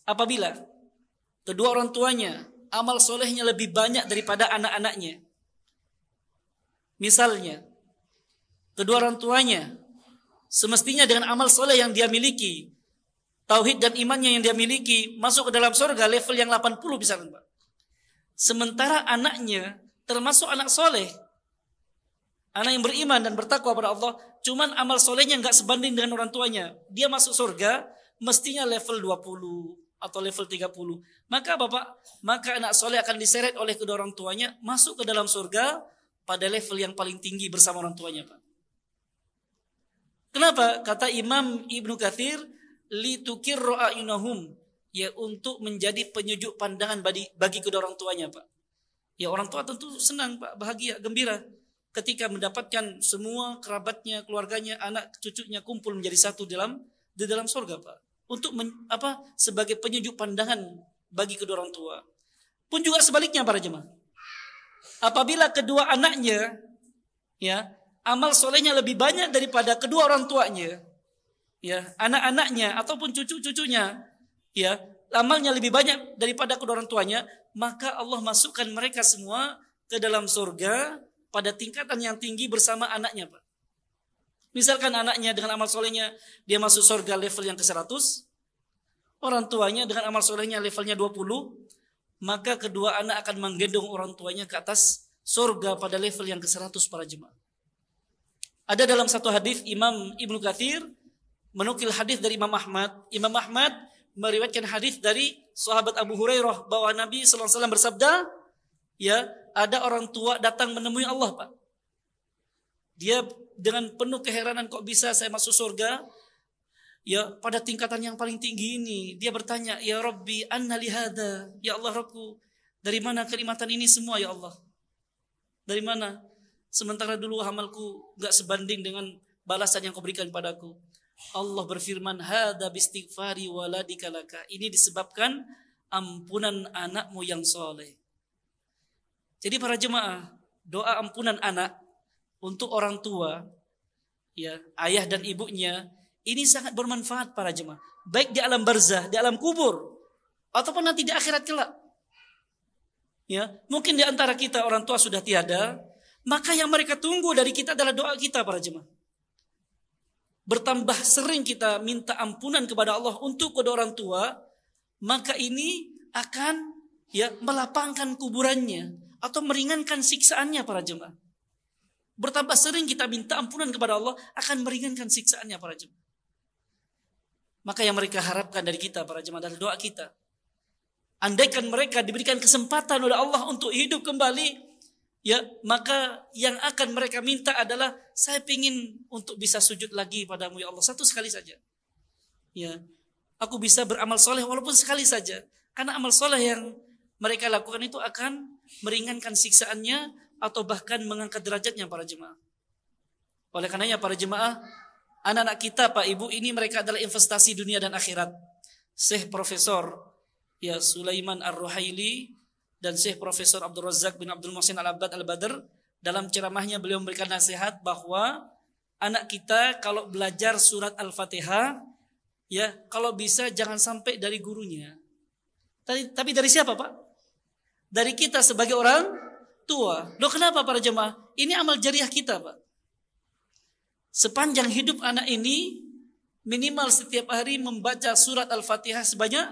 Speaker 2: Apabila kedua orang tuanya amal solehnya lebih banyak daripada anak-anaknya. Misalnya, kedua orang tuanya semestinya dengan amal soleh yang dia miliki, tauhid dan imannya yang dia miliki, masuk ke dalam surga level yang 80 misalnya, Pak. Sementara anaknya termasuk anak soleh, anak yang beriman dan bertakwa pada Allah, cuman amal solehnya nggak sebanding dengan orang tuanya. Dia masuk surga mestinya level 20 atau level 30. Maka anak soleh akan diseret oleh kedua orang tuanya masuk ke dalam surga pada level yang paling tinggi bersama orang tuanya, Pak. Kenapa? Kata Imam Ibnu Katsir, litukirru a'yunahum, ya untuk menjadi penyejuk pandangan bagi kedua orang tuanya, Pak. Ya orang tua tentu senang, Pak, bahagia, gembira ketika mendapatkan semua kerabatnya, keluarganya, anak cucunya kumpul menjadi satu di dalam surga, Pak. Untuk sebagai penyejuk pandangan bagi kedua orang tua. Pun juga sebaliknya para jemaah. Apabila kedua anaknya ya amal solehnya lebih banyak daripada kedua orang tuanya, ya anak-anaknya ataupun cucu-cucunya, ya amalnya lebih banyak daripada kedua orang tuanya, maka Allah masukkan mereka semua ke dalam surga pada tingkatan yang tinggi bersama anaknya, Pak. Misalkan anaknya dengan amal solehnya dia masuk surga level yang ke-100, orang tuanya dengan amal solehnya levelnya 20, maka kedua anak akan menggendong orang tuanya ke atas surga pada level yang ke-100 para jemaah. Ada dalam satu hadis Imam Ibnu Katsir menukil hadis dari Imam Ahmad. Imam Ahmad meriwayatkan hadis dari sahabat Abu Hurairah bahwa Nabi sallallahu alaihi wasallam bersabda, ya, ada orang tua datang menemui Allah, Pak. Dia dengan penuh keheranan, kok bisa saya masuk surga? Ya, pada tingkatan yang paling tinggi ini. Dia bertanya, ya Rabbi, anna li hadha? Ya Allah Rabbku, dari mana kenikmatan ini semua ya Allah? Dari mana? Sementara dulu amalku gak sebanding dengan balasan yang kau berikan padaku. Allah berfirman, hadha bistighfari waladika laka. Ini disebabkan ampunan anakmu yang soleh. Jadi para jemaah, doa ampunan anak untuk orang tua, ya ayah dan ibunya, ini sangat bermanfaat para jemaah. Baik di alam barzah, di alam kubur, ataupun nanti di akhirat kelak. Ya, mungkin di antara kita orang tua sudah tiada, maka yang mereka tunggu dari kita adalah doa kita para jemaah. Bertambah sering kita minta ampunan kepada Allah untuk kedua orang tua, maka ini akan ya melapangkan kuburannya atau meringankan siksaannya para jemaah. Bertambah sering kita minta ampunan kepada Allah akan meringankan siksaannya para jemaah. Maka yang mereka harapkan dari kita para jemaah adalah doa kita. Andaikan mereka diberikan kesempatan oleh Allah untuk hidup kembali, ya maka yang akan mereka minta adalah, saya ingin untuk bisa sujud lagi padamu ya Allah, satu sekali saja. Ya, aku bisa beramal soleh walaupun sekali saja. Karena amal soleh yang mereka lakukan itu akan meringankan siksaannya atau bahkan mengangkat derajatnya para jemaah. Oleh karenanya para jemaah, anak-anak kita Pak Ibu ini mereka adalah investasi dunia dan akhirat. Syekh Profesor ya Sulaiman Ar-Ruhaili dan Syekh Profesor Abdul Razak bin Abdul Muhsin Al-Abbad Al-Badr dalam ceramahnya beliau memberikan nasihat bahwa anak kita kalau belajar surat Al-Fatihah ya kalau bisa jangan sampai dari gurunya. Tapi dari siapa Pak? Dari kita sebagai orang tua. Loh kenapa para jemaah? Ini amal jariah kita Pak. Sepanjang hidup anak ini minimal setiap hari membaca surat Al-Fatihah sebanyak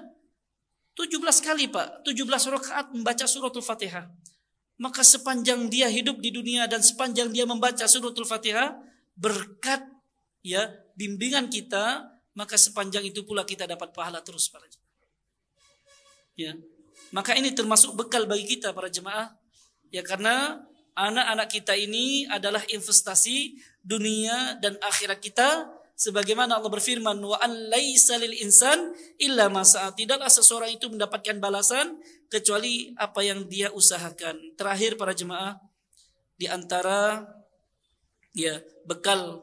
Speaker 2: 17 kali, Pak. 17 rakaat membaca suratul Fatihah. Maka sepanjang dia hidup di dunia dan sepanjang dia membaca suratul Fatihah, berkat ya bimbingan kita, maka sepanjang itu pula kita dapat pahala terus para jemaah. Ya. Maka ini termasuk bekal bagi kita para jemaah. Ya, karena anak-anak kita ini adalah investasi dunia dan akhirat kita, sebagaimana Allah berfirman, wa an laisa lil insan illa ma sa'a. Tidaklah seseorang itu mendapatkan balasan kecuali apa yang dia usahakan. Terakhir para jemaah, di antara ya bekal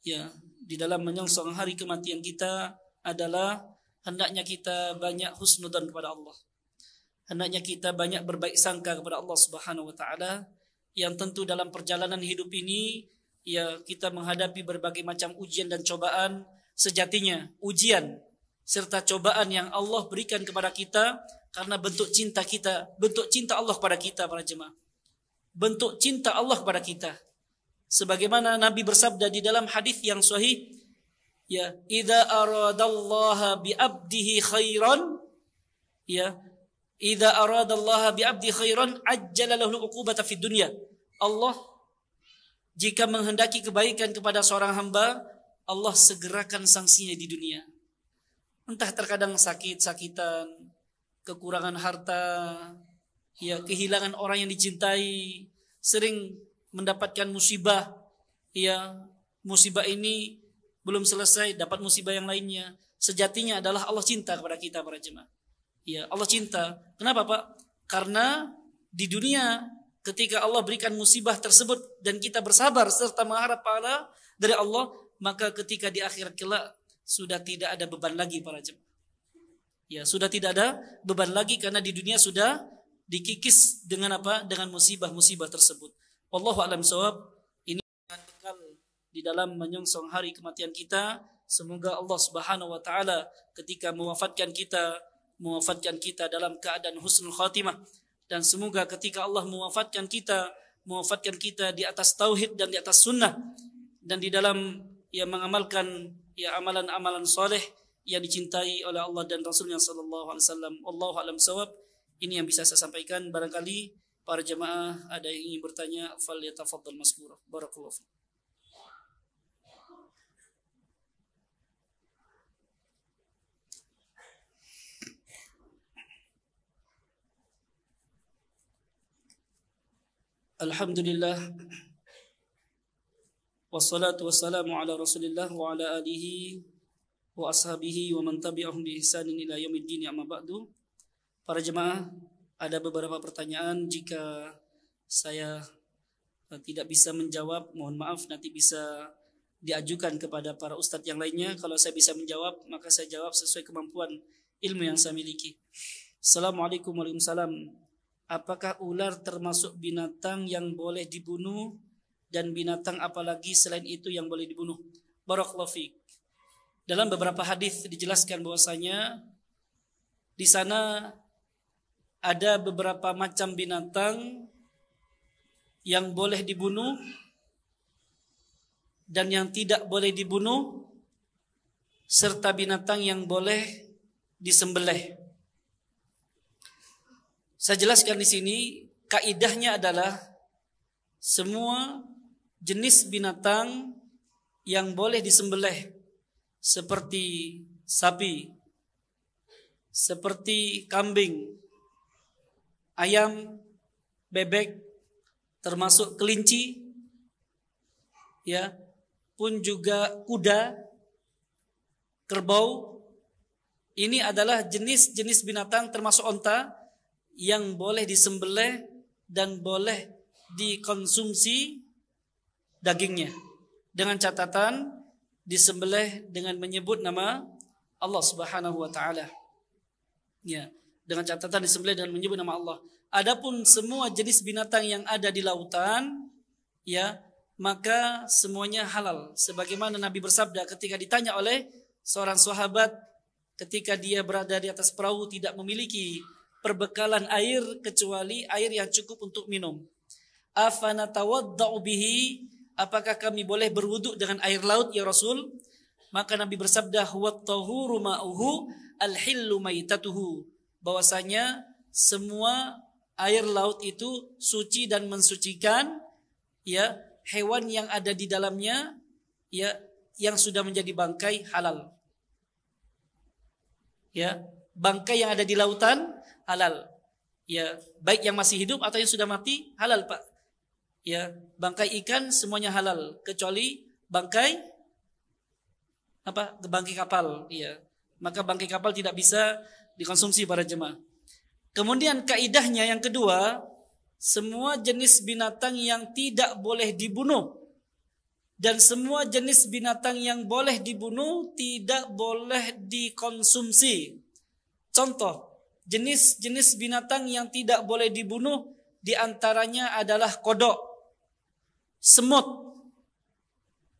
Speaker 2: ya di dalam menyongsong hari kematian kita adalah hendaknya kita banyak husnudzon kepada Allah. Hendaknya kita banyak berbaik sangka kepada Allah Subhanahu wa taala, yang tentu dalam perjalanan hidup ini ya kita menghadapi berbagai macam ujian dan cobaan. Sejatinya ujian serta cobaan yang Allah berikan kepada kita karena bentuk cinta kita, bentuk cinta Allah kepada kita para jemaah. Bentuk cinta Allah kepada kita. Sebagaimana Nabi bersabda di dalam hadis yang sahih, ya, idza aradallaha bi 'abdihi khairan, ya, idza aradallaha bi 'abdi khairan ajjala lahu al-'uqubata fid dunya. Allah jika menghendaki kebaikan kepada seorang hamba, Allah segerakan sanksinya di dunia. Entah terkadang sakit-sakitan, kekurangan harta, ya kehilangan orang yang dicintai, sering mendapatkan musibah, ya musibah ini belum selesai, dapat musibah yang lainnya. Sejatinya adalah Allah cinta kepada kita para jemaah. Ya, Allah cinta. Kenapa, Pak? Karena di dunia ketika Allah berikan musibah tersebut dan kita bersabar serta mengharap pahala dari Allah, maka ketika di akhirat kelak sudah tidak ada beban lagi para jemaah. Ya, sudah tidak ada beban lagi karena di dunia sudah dikikis dengan apa? Dengan musibah-musibah tersebut. Wallahu a'lam shawab. Ini bekal di dalam menyongsong hari kematian kita. Semoga Allah Subhanahu wa taala ketika mewafatkan kita dalam keadaan husnul khatimah, dan semoga ketika Allah mewafatkan kita di atas tauhid dan di atas sunnah, dan di dalam ya mengamalkan ya amalan-amalan saleh yang dicintai oleh Allah dan Rasulnya sallallahu alaihi wasallam. Wallahu a'lam shawab. Ini yang bisa saya sampaikan. Barangkali para jemaah ada yang ingin bertanya, falyatafaddal mazkura. Barakallahu fiik. Alhamdulillah, wassalatu wassalamu ala Rasulillah wa ala alihi wa ashabihi wa man tabi'ahum bi ihsanin ila yaumiddin, amma ba'du. Para jemaah, ada beberapa pertanyaan. Jika saya tidak bisa menjawab, mohon maaf, nanti bisa diajukan kepada para ustadz yang lainnya. Kalau saya bisa menjawab, maka saya jawab sesuai kemampuan ilmu yang saya miliki. Assalamualaikum warahmatullahi wabarakatuh. Apakah ular termasuk binatang yang boleh dibunuh, dan binatang apalagi selain itu yang boleh dibunuh? Barakallahu fiik. Dalam beberapa hadis dijelaskan bahwasanya di sana ada beberapa macam binatang yang boleh dibunuh dan yang tidak boleh dibunuh, serta binatang yang boleh disembelih. Saya jelaskan di sini, kaidahnya adalah semua jenis binatang yang boleh disembelih, seperti sapi, seperti kambing, ayam, bebek, termasuk kelinci, ya, pun juga kuda, kerbau. Ini adalah jenis-jenis binatang termasuk onta yang boleh disembelih dan boleh dikonsumsi dagingnya, dengan catatan disembelih dengan menyebut nama Allah Subhanahu wa taala. Ya, dengan catatan disembelih dengan menyebut nama Allah. Adapun semua jenis binatang yang ada di lautan, ya, maka semuanya halal. Sebagaimana Nabi bersabda ketika ditanya oleh seorang sahabat ketika dia berada di atas perahu tidak memiliki perbekalan air kecuali air yang cukup untuk minum. Afanatawadda'u bihi, apakah kami boleh berwudu dengan air laut ya Rasul? Maka Nabi bersabda, huwat tahuru ma'uhu al-hillu maitatuhu, bahwasanya semua air laut itu suci dan mensucikan, ya, hewan yang ada di dalamnya, ya, yang sudah menjadi bangkai halal. Ya, bangkai yang ada di lautan halal. Ya, baik yang masih hidup atau yang sudah mati halal, Pak. Ya, bangkai ikan semuanya halal kecuali bangkai bangkai kapal. Ya. Maka bangkai kapal tidak bisa dikonsumsi para jemaah. Kemudian kaidahnya yang kedua, semua jenis binatang yang tidak boleh dibunuh dan semua jenis binatang yang boleh dibunuh tidak boleh dikonsumsi. Contoh, jenis-jenis binatang yang tidak boleh dibunuh diantaranya adalah kodok, semut,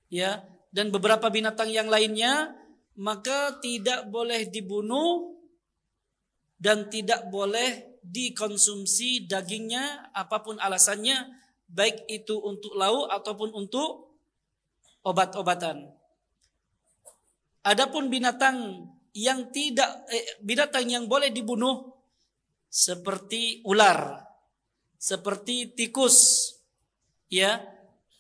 Speaker 2: ya, dan beberapa binatang yang lainnya, maka tidak boleh dibunuh dan tidak boleh dikonsumsi dagingnya apapun alasannya, baik itu untuk lauk ataupun untuk obat-obatan. Adapun binatang yang boleh dibunuh seperti ular, seperti tikus, ya,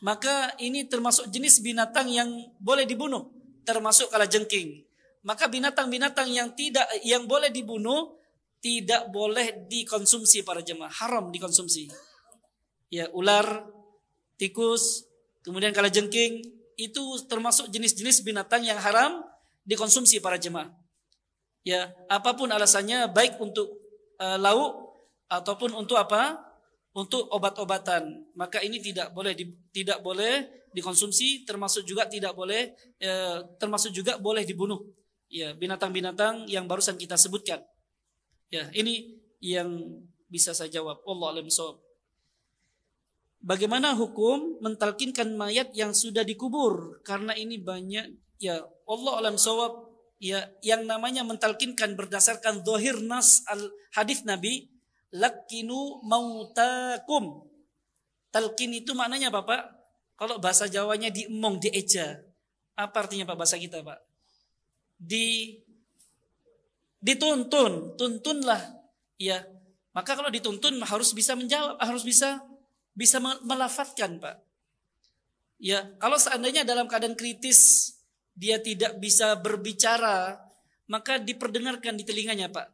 Speaker 2: maka ini termasuk jenis binatang yang boleh dibunuh, termasuk kalajengking. Maka binatang-binatang yang boleh dibunuh tidak boleh dikonsumsi para jemaah, haram dikonsumsi. Ya, ular, tikus, kemudian kalajengking itu termasuk jenis-jenis binatang yang haram dikonsumsi para jemaah. Ya, apapun alasannya, baik untuk lauk ataupun untuk untuk obat-obatan, maka ini tidak boleh dikonsumsi, termasuk juga boleh dibunuh. Ya, binatang-binatang yang barusan kita sebutkan. Ya, ini yang bisa saya jawab. Wallahu a'lam bishawab. Bagaimana hukum mentalkinkan mayat yang sudah dikubur? Karena ini banyak, ya, wallahu a'lam bishawab, ya, yang namanya mentalkinkan berdasarkan zahir nas hadis Nabi, lakinu mautakum. Talqin itu maknanya apa, Pak? Kalau bahasa Jawanya diemong, dieja. Apa artinya Pak bahasa kita, Pak? Dituntun, tuntunlah. Ya. Maka kalau dituntun harus bisa menjawab, harus bisa melafatkan, Pak. Ya, kalau seandainya dalam keadaan kritis dia tidak bisa berbicara, maka diperdengarkan di telinganya, Pak.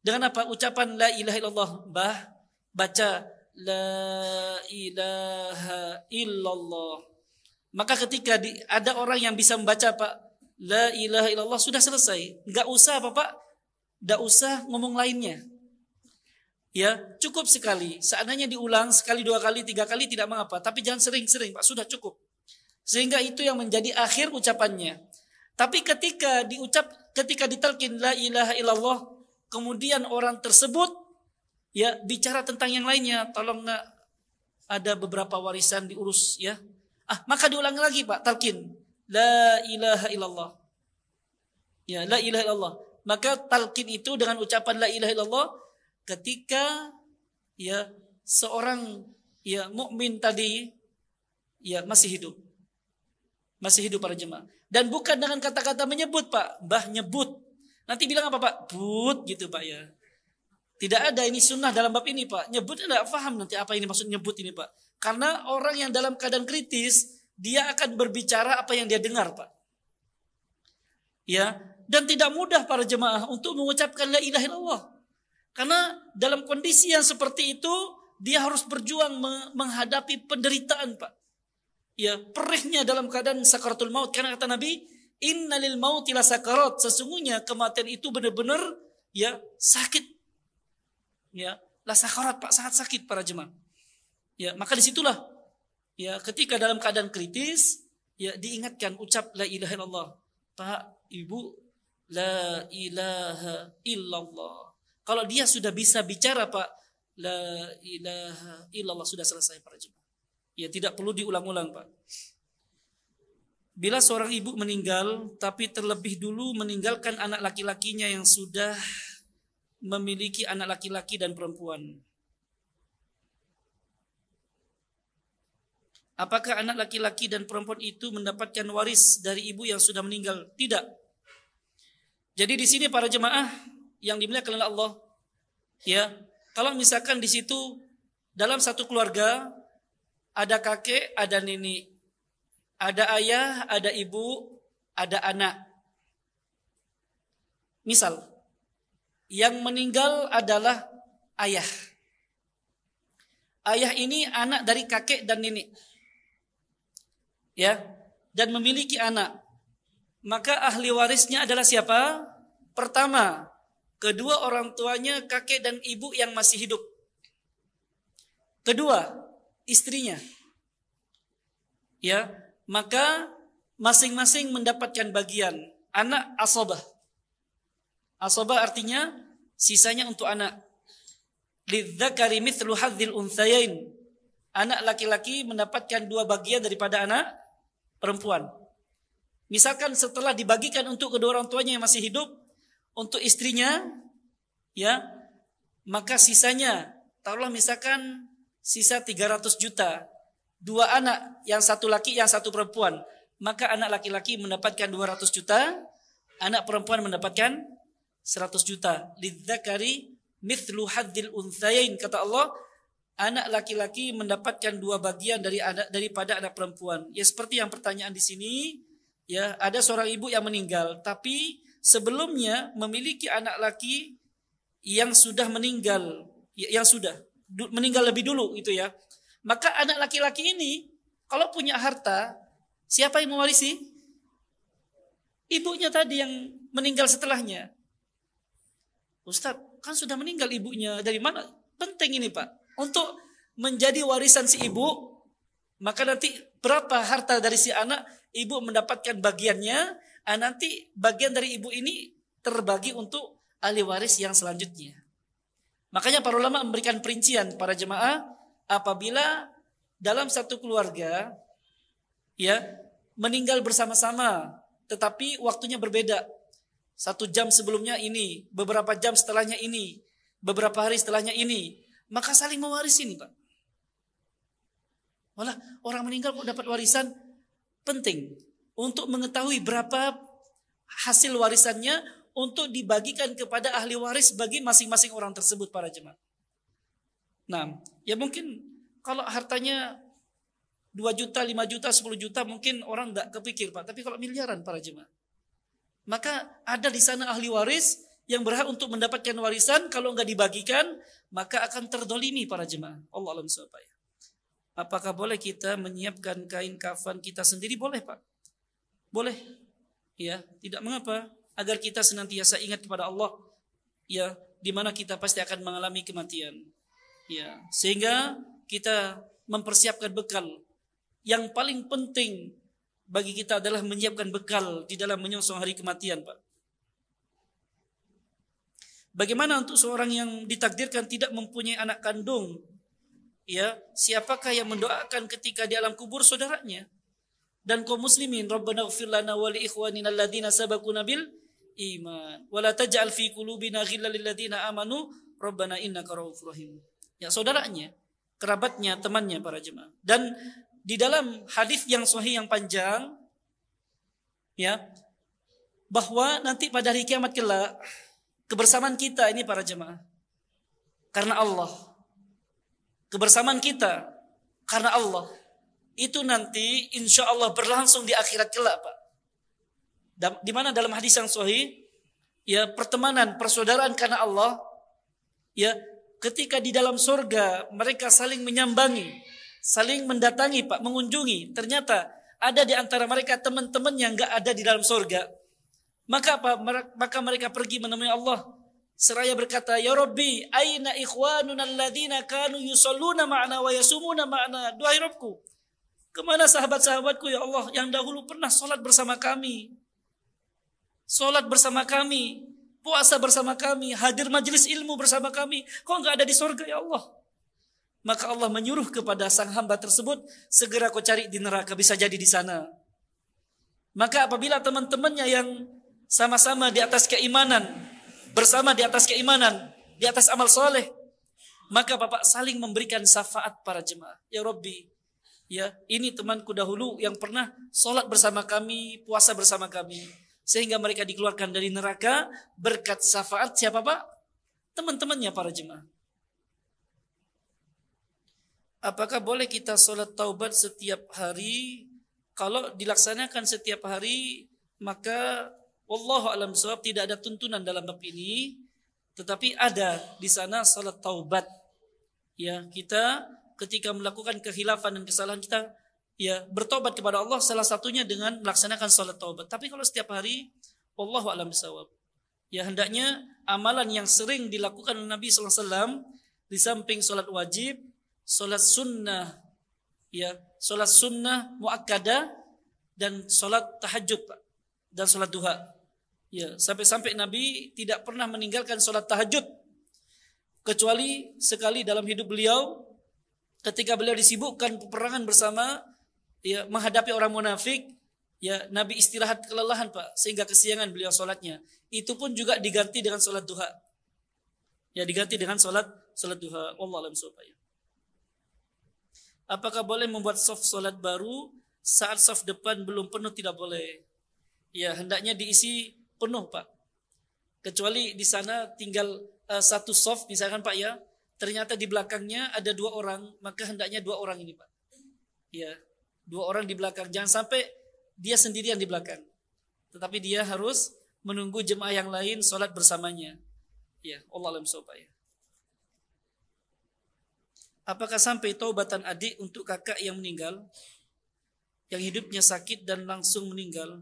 Speaker 2: Dengan apa? Ucapan la ilaha illallah. Baca la ilaha illallah. Maka ketika ada orang yang bisa membaca, Pak, la ilaha illallah, sudah selesai. Enggak usah apa, Pak? Enggak usah ngomong lainnya. Ya, cukup sekali. Seandainya diulang sekali, 2 kali, 3 kali tidak mengapa, tapi jangan sering-sering, Pak, sudah cukup. Sehingga itu yang menjadi akhir ucapannya. Tapi ketika ditalkin la ilaha illallah, kemudian orang tersebut, ya, bicara tentang yang lainnya, tolong nak, ada beberapa warisan diurus, ya. Maka diulangi lagi, Pak, talqin la ilaha illallah. Ya, la ilaha illallah. Maka talqin itu dengan ucapan la ilaha illallah ketika, ya, seorang, ya, mukmin tadi, ya, masih hidup para jemaah. Dan bukan dengan kata-kata menyebut, Pak, bah nyebut. Nanti bilang apa, Pak? But gitu, Pak, ya. Tidak ada ini sunnah dalam bab ini, Pak. Nyebut enggak paham nanti apa ini maksud nyebut ini, Pak. Karena orang yang dalam keadaan kritis, dia akan berbicara apa yang dia dengar, Pak. Ya, dan tidak mudah para jemaah untuk mengucapkan la ilaha illallah. Karena dalam kondisi yang seperti itu, dia harus berjuang menghadapi penderitaan, Pak. Ya, perihnya dalam keadaan sakaratul maut. Karena kata Nabi, innalil mauti la sakarat. Sesungguhnya kematian itu benar-benar, ya, sakit. Ya, la sakarat, Pak, sangat sakit para jemaah. Ya, maka disitulah, ya, ketika dalam keadaan kritis, ya, diingatkan ucap la ilaha illallah. Pak, Ibu, la ilaha illallah. Kalau dia sudah bisa bicara, Pak, la ilaha illallah, sudah selesai para jemaah. Ya, tidak perlu diulang-ulang, Pak. Bila seorang ibu meninggal, tapi terlebih dulu meninggalkan anak laki-lakinya yang sudah memiliki anak laki-laki dan perempuan. Apakah anak laki-laki dan perempuan itu mendapatkan waris dari ibu yang sudah meninggal? Tidak. Jadi di sini para jemaah yang dimuliakan oleh Allah, ya, kalau misalkan di situ dalam satu keluarga ada kakek, ada nenek, ada ayah, ada ibu, ada anak. Misal, yang meninggal adalah ayah. Ayah ini anak dari kakek dan nenek. Ya, dan memiliki anak. Maka ahli warisnya adalah siapa? Pertama, kedua orang tuanya, kakek dan ibu yang masih hidup. Kedua, istrinya. Ya, maka masing-masing mendapatkan bagian. Anak asabah. Asabah artinya sisanya untuk anak. Lidzakari mithlu hadzil unthayain. Anak laki-laki mendapatkan 2 bagian daripada anak perempuan. Misalkan setelah dibagikan untuk kedua orang tuanya yang masih hidup, untuk istrinya, ya, maka sisanya, taruhlah misalkan sisa 300 juta. 2 anak, yang satu laki, yang satu perempuan. Maka anak laki-laki mendapatkan 200 juta, anak perempuan mendapatkan 100 juta. Lidzakari mithlu hadzil unthayain, kata Allah, anak laki-laki mendapatkan 2 bagian daripada anak perempuan. Ya seperti yang pertanyaan di sini, ya, ada seorang ibu yang meninggal, tapi sebelumnya memiliki anak laki yang sudah meninggal, yang sudah meninggal lebih dulu itu ya. Maka anak laki-laki ini kalau punya harta, siapa yang mewarisi? Ibunya tadi yang meninggal setelahnya. Ustaz, kan sudah meninggal ibunya, dari mana? Penting ini Pak, untuk menjadi warisan si ibu, maka nanti berapa harta dari si anak, ibu mendapatkan bagiannya, nanti bagian dari ibu ini terbagi untuk ahli waris yang selanjutnya. Makanya para ulama memberikan perincian para jemaah, apabila dalam satu keluarga, ya, meninggal bersama-sama, tetapi waktunya berbeda. 1 jam sebelumnya ini, beberapa jam setelahnya ini, beberapa hari setelahnya ini, maka saling mewarisi ini Pak. Walah, orang meninggal kok dapat warisan? Penting untuk mengetahui berapa hasil warisannya untuk dibagikan kepada ahli waris bagi masing-masing orang tersebut para jemaah. Nah, ya mungkin kalau hartanya 2 juta, 5 juta, 10 juta mungkin orang enggak kepikir Pak. Tapi kalau miliaran para jemaah, maka ada di sana ahli waris yang berhak untuk mendapatkan warisan. Kalau enggak dibagikan, maka akan terdolimi para jemaah. Allah alam subhanahu. Apakah boleh kita menyiapkan kain kafan kita sendiri? Boleh Pak. Boleh. Ya, tidak mengapa. Agar kita senantiasa ingat kepada Allah. Ya, di mana kita pasti akan mengalami kematian. Ya, sehingga kita mempersiapkan bekal. Yang paling penting bagi kita adalah menyiapkan bekal di dalam menyongsong hari kematian, Pak. Bagaimana untuk seorang yang ditakdirkan tidak mempunyai anak kandung? Ya, siapakah yang mendoakan ketika di alam kubur saudaranya? Dan kaum muslimin, Rabbana ighfir lana wa li ikhwanina alladziina sabaquna bil iman wa la taj'al fi qulubina ghillan lil ladziina amanu Rabbana innaka ra'ufur rahim. Ya, saudaranya, kerabatnya, temannya para jemaah. Dan di dalam hadis yang sahih yang panjang, ya, bahwa nanti pada hari kiamat kelak kebersamaan kita ini para jemaah karena Allah. Kebersamaan kita karena Allah itu nanti insya Allah berlangsung di akhirat kelak, Pak. Di mana dalam hadis yang sahih, ya, pertemanan, persaudaraan karena Allah, ya, ketika di dalam surga mereka saling menyambangi, saling mendatangi, Pak, mengunjungi. Ternyata ada di antara mereka teman-teman yang enggak ada di dalam surga. Maka apa? Maka mereka pergi menemui Allah. Seraya berkata, Ya Rabbi, aina ikhwanuna alladzina kanu yusalluna ma'ana wa yasumuna ma'ana. Duhai Rabbku, kemana sahabat-sahabatku ya Allah yang dahulu pernah sholat bersama kami, sholat bersama kami, puasa bersama kami, hadir majelis ilmu bersama kami, kok enggak ada di surga ya Allah? Maka Allah menyuruh kepada sang hamba tersebut, segera kau cari di neraka, bisa jadi di sana. Maka apabila teman-temannya yang sama-sama di atas keimanan, bersama di atas keimanan, di atas amal soleh, maka Bapak saling memberikan syafaat para jemaah. Ya Rabbi, Ya, ini temanku dahulu yang pernah sholat bersama kami, puasa bersama kami, sehingga mereka dikeluarkan dari neraka berkat syafaat siapa Pak? Teman-temannya para jemaah. Apakah boleh kita sholat taubat setiap hari? Kalau dilaksanakan setiap hari, maka wallahu a'lam bishawab tidak ada tuntunan dalam bab ini, tetapi ada di sana sholat taubat. Ya, kita ketika melakukan kehilafan dan kesalahan kita, ya bertobat kepada Allah, salah satunya dengan melaksanakan salat taubat. Tapi kalau setiap hari, wallahu a'lam bishawab, ya hendaknya amalan yang sering dilakukan oleh Nabi SAW di samping salat wajib, salat sunnah, ya salat sunnah muakkadah dan salat tahajud dan salat duha. Ya, sampai-sampai Nabi tidak pernah meninggalkan salat tahajud kecuali sekali dalam hidup beliau, ketika beliau disibukkan peperangan bersama, ya menghadapi orang munafik, ya Nabi istirahat kelelahan Pak, sehingga kesiangan beliau sholatnya. Itu pun juga diganti dengan sholat duha. Ya diganti dengan sholat duha. Wallahu a'lam bishawab. Apakah boleh membuat saf sholat baru saat saf depan belum penuh? Tidak boleh. Ya hendaknya diisi penuh Pak. Kecuali di sana tinggal satu saf misalkan Pak ya. Ternyata di belakangnya ada 2 orang, maka hendaknya 2 orang ini Pak. Ya, 2 orang di belakang. Jangan sampai dia sendirian di belakang. Tetapi dia harus menunggu jemaah yang lain sholat bersamanya. Ya, Allah alam bishawab ya. Apakah sampai taubatan adik untuk kakak yang meninggal, yang hidupnya sakit dan langsung meninggal?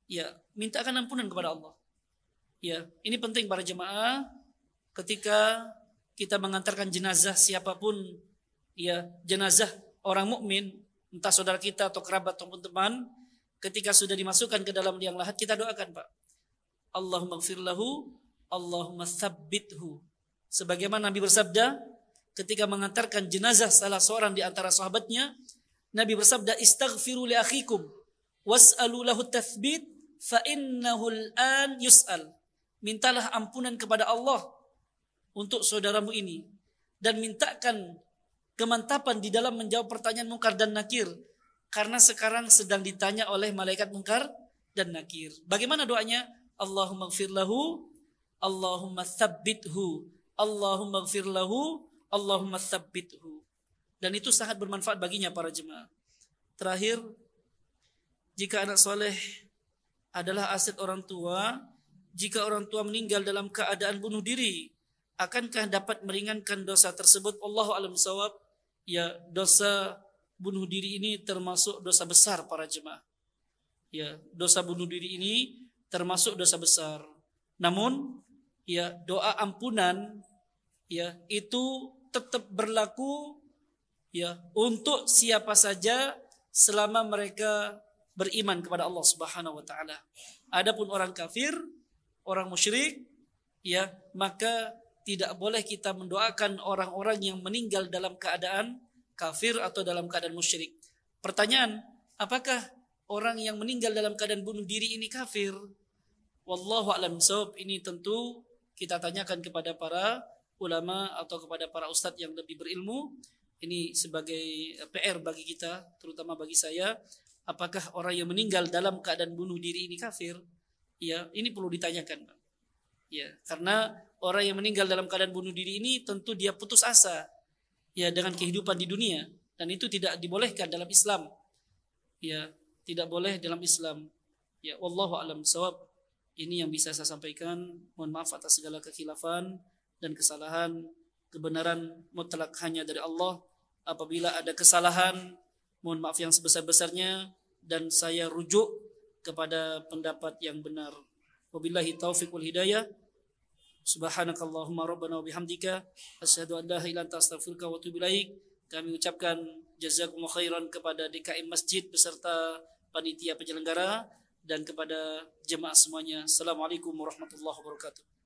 Speaker 2: Ya, mintakan ampunan kepada Allah. Ya, ini penting para jemaah ketika kita mengantarkan jenazah siapapun, ya jenazah orang mukmin, entah saudara kita atau kerabat ataupun teman, ketika sudah dimasukkan ke dalam liang lahat, kita doakan Pak, Allahumma ighfir lahu, Allahumma tsabbithu. Sebagaimana Nabi bersabda ketika mengantarkan jenazah salah seorang di antara sahabatnya, Nabi bersabda, istaghfiru li akhikum was'alu lahu tathbit fa innahu al-an yus'al. Mintalah ampunan kepada Allah untuk saudaramu ini dan mintakan kemantapan di dalam menjawab pertanyaan munkar dan nakir, karena sekarang sedang ditanya oleh malaikat munkar dan nakir. Bagaimana doanya? Allahumma ighfir lahu, Allahumma tsabbithu, Allahumma ighfir lahu, Allahumma tsabbithu. Dan itu sangat bermanfaat baginya para jemaah. Terakhir, jika anak soleh adalah aset orang tua, jika orang tua meninggal dalam keadaan bunuh diri, akankah dapat meringankan dosa tersebut? Allahu a'lam bishawab. Ya, dosa bunuh diri ini termasuk dosa besar para jemaah. Ya, dosa bunuh diri ini termasuk dosa besar. Namun, ya doa ampunan ya itu tetap berlaku ya untuk siapa saja selama mereka beriman kepada Allah Subhanahu wa taala. Adapun orang kafir, orang musyrik, ya maka tidak boleh kita mendoakan orang-orang yang meninggal dalam keadaan kafir atau dalam keadaan musyrik. Pertanyaan, apakah orang yang meninggal dalam keadaan bunuh diri ini kafir? Wallahu a'lam bishawab. Ini tentu kita tanyakan kepada para ulama atau kepada para ustadz yang lebih berilmu. Ini sebagai PR bagi kita, terutama bagi saya. Apakah orang yang meninggal dalam keadaan bunuh diri ini kafir? Ya, ini perlu ditanyakan. Ya, karena orang yang meninggal dalam keadaan bunuh diri ini tentu dia putus asa ya dengan kehidupan di dunia, dan itu tidak dibolehkan dalam Islam. Ya, tidak boleh dalam Islam. Ya, wallahu a'lam bishawab. Ini yang bisa saya sampaikan. Mohon maaf atas segala kekhilafan dan kesalahan. Kebenaran mutlak hanya dari Allah. Apabila ada kesalahan, mohon maaf yang sebesar-besarnya, dan saya rujuk kepada pendapat yang benar. Wabillahi taufiq wal hidayah. Subhanakallahumma rabbana wa bihamdika asyhadu an la ilaha illa anta astaghfiruka wa atubu ilaik. Kami ucapkan jazakumullah khairan kepada DKM Masjid beserta panitia penyelenggara dan kepada jemaah semuanya. Assalamualaikum warahmatullahi wabarakatuh.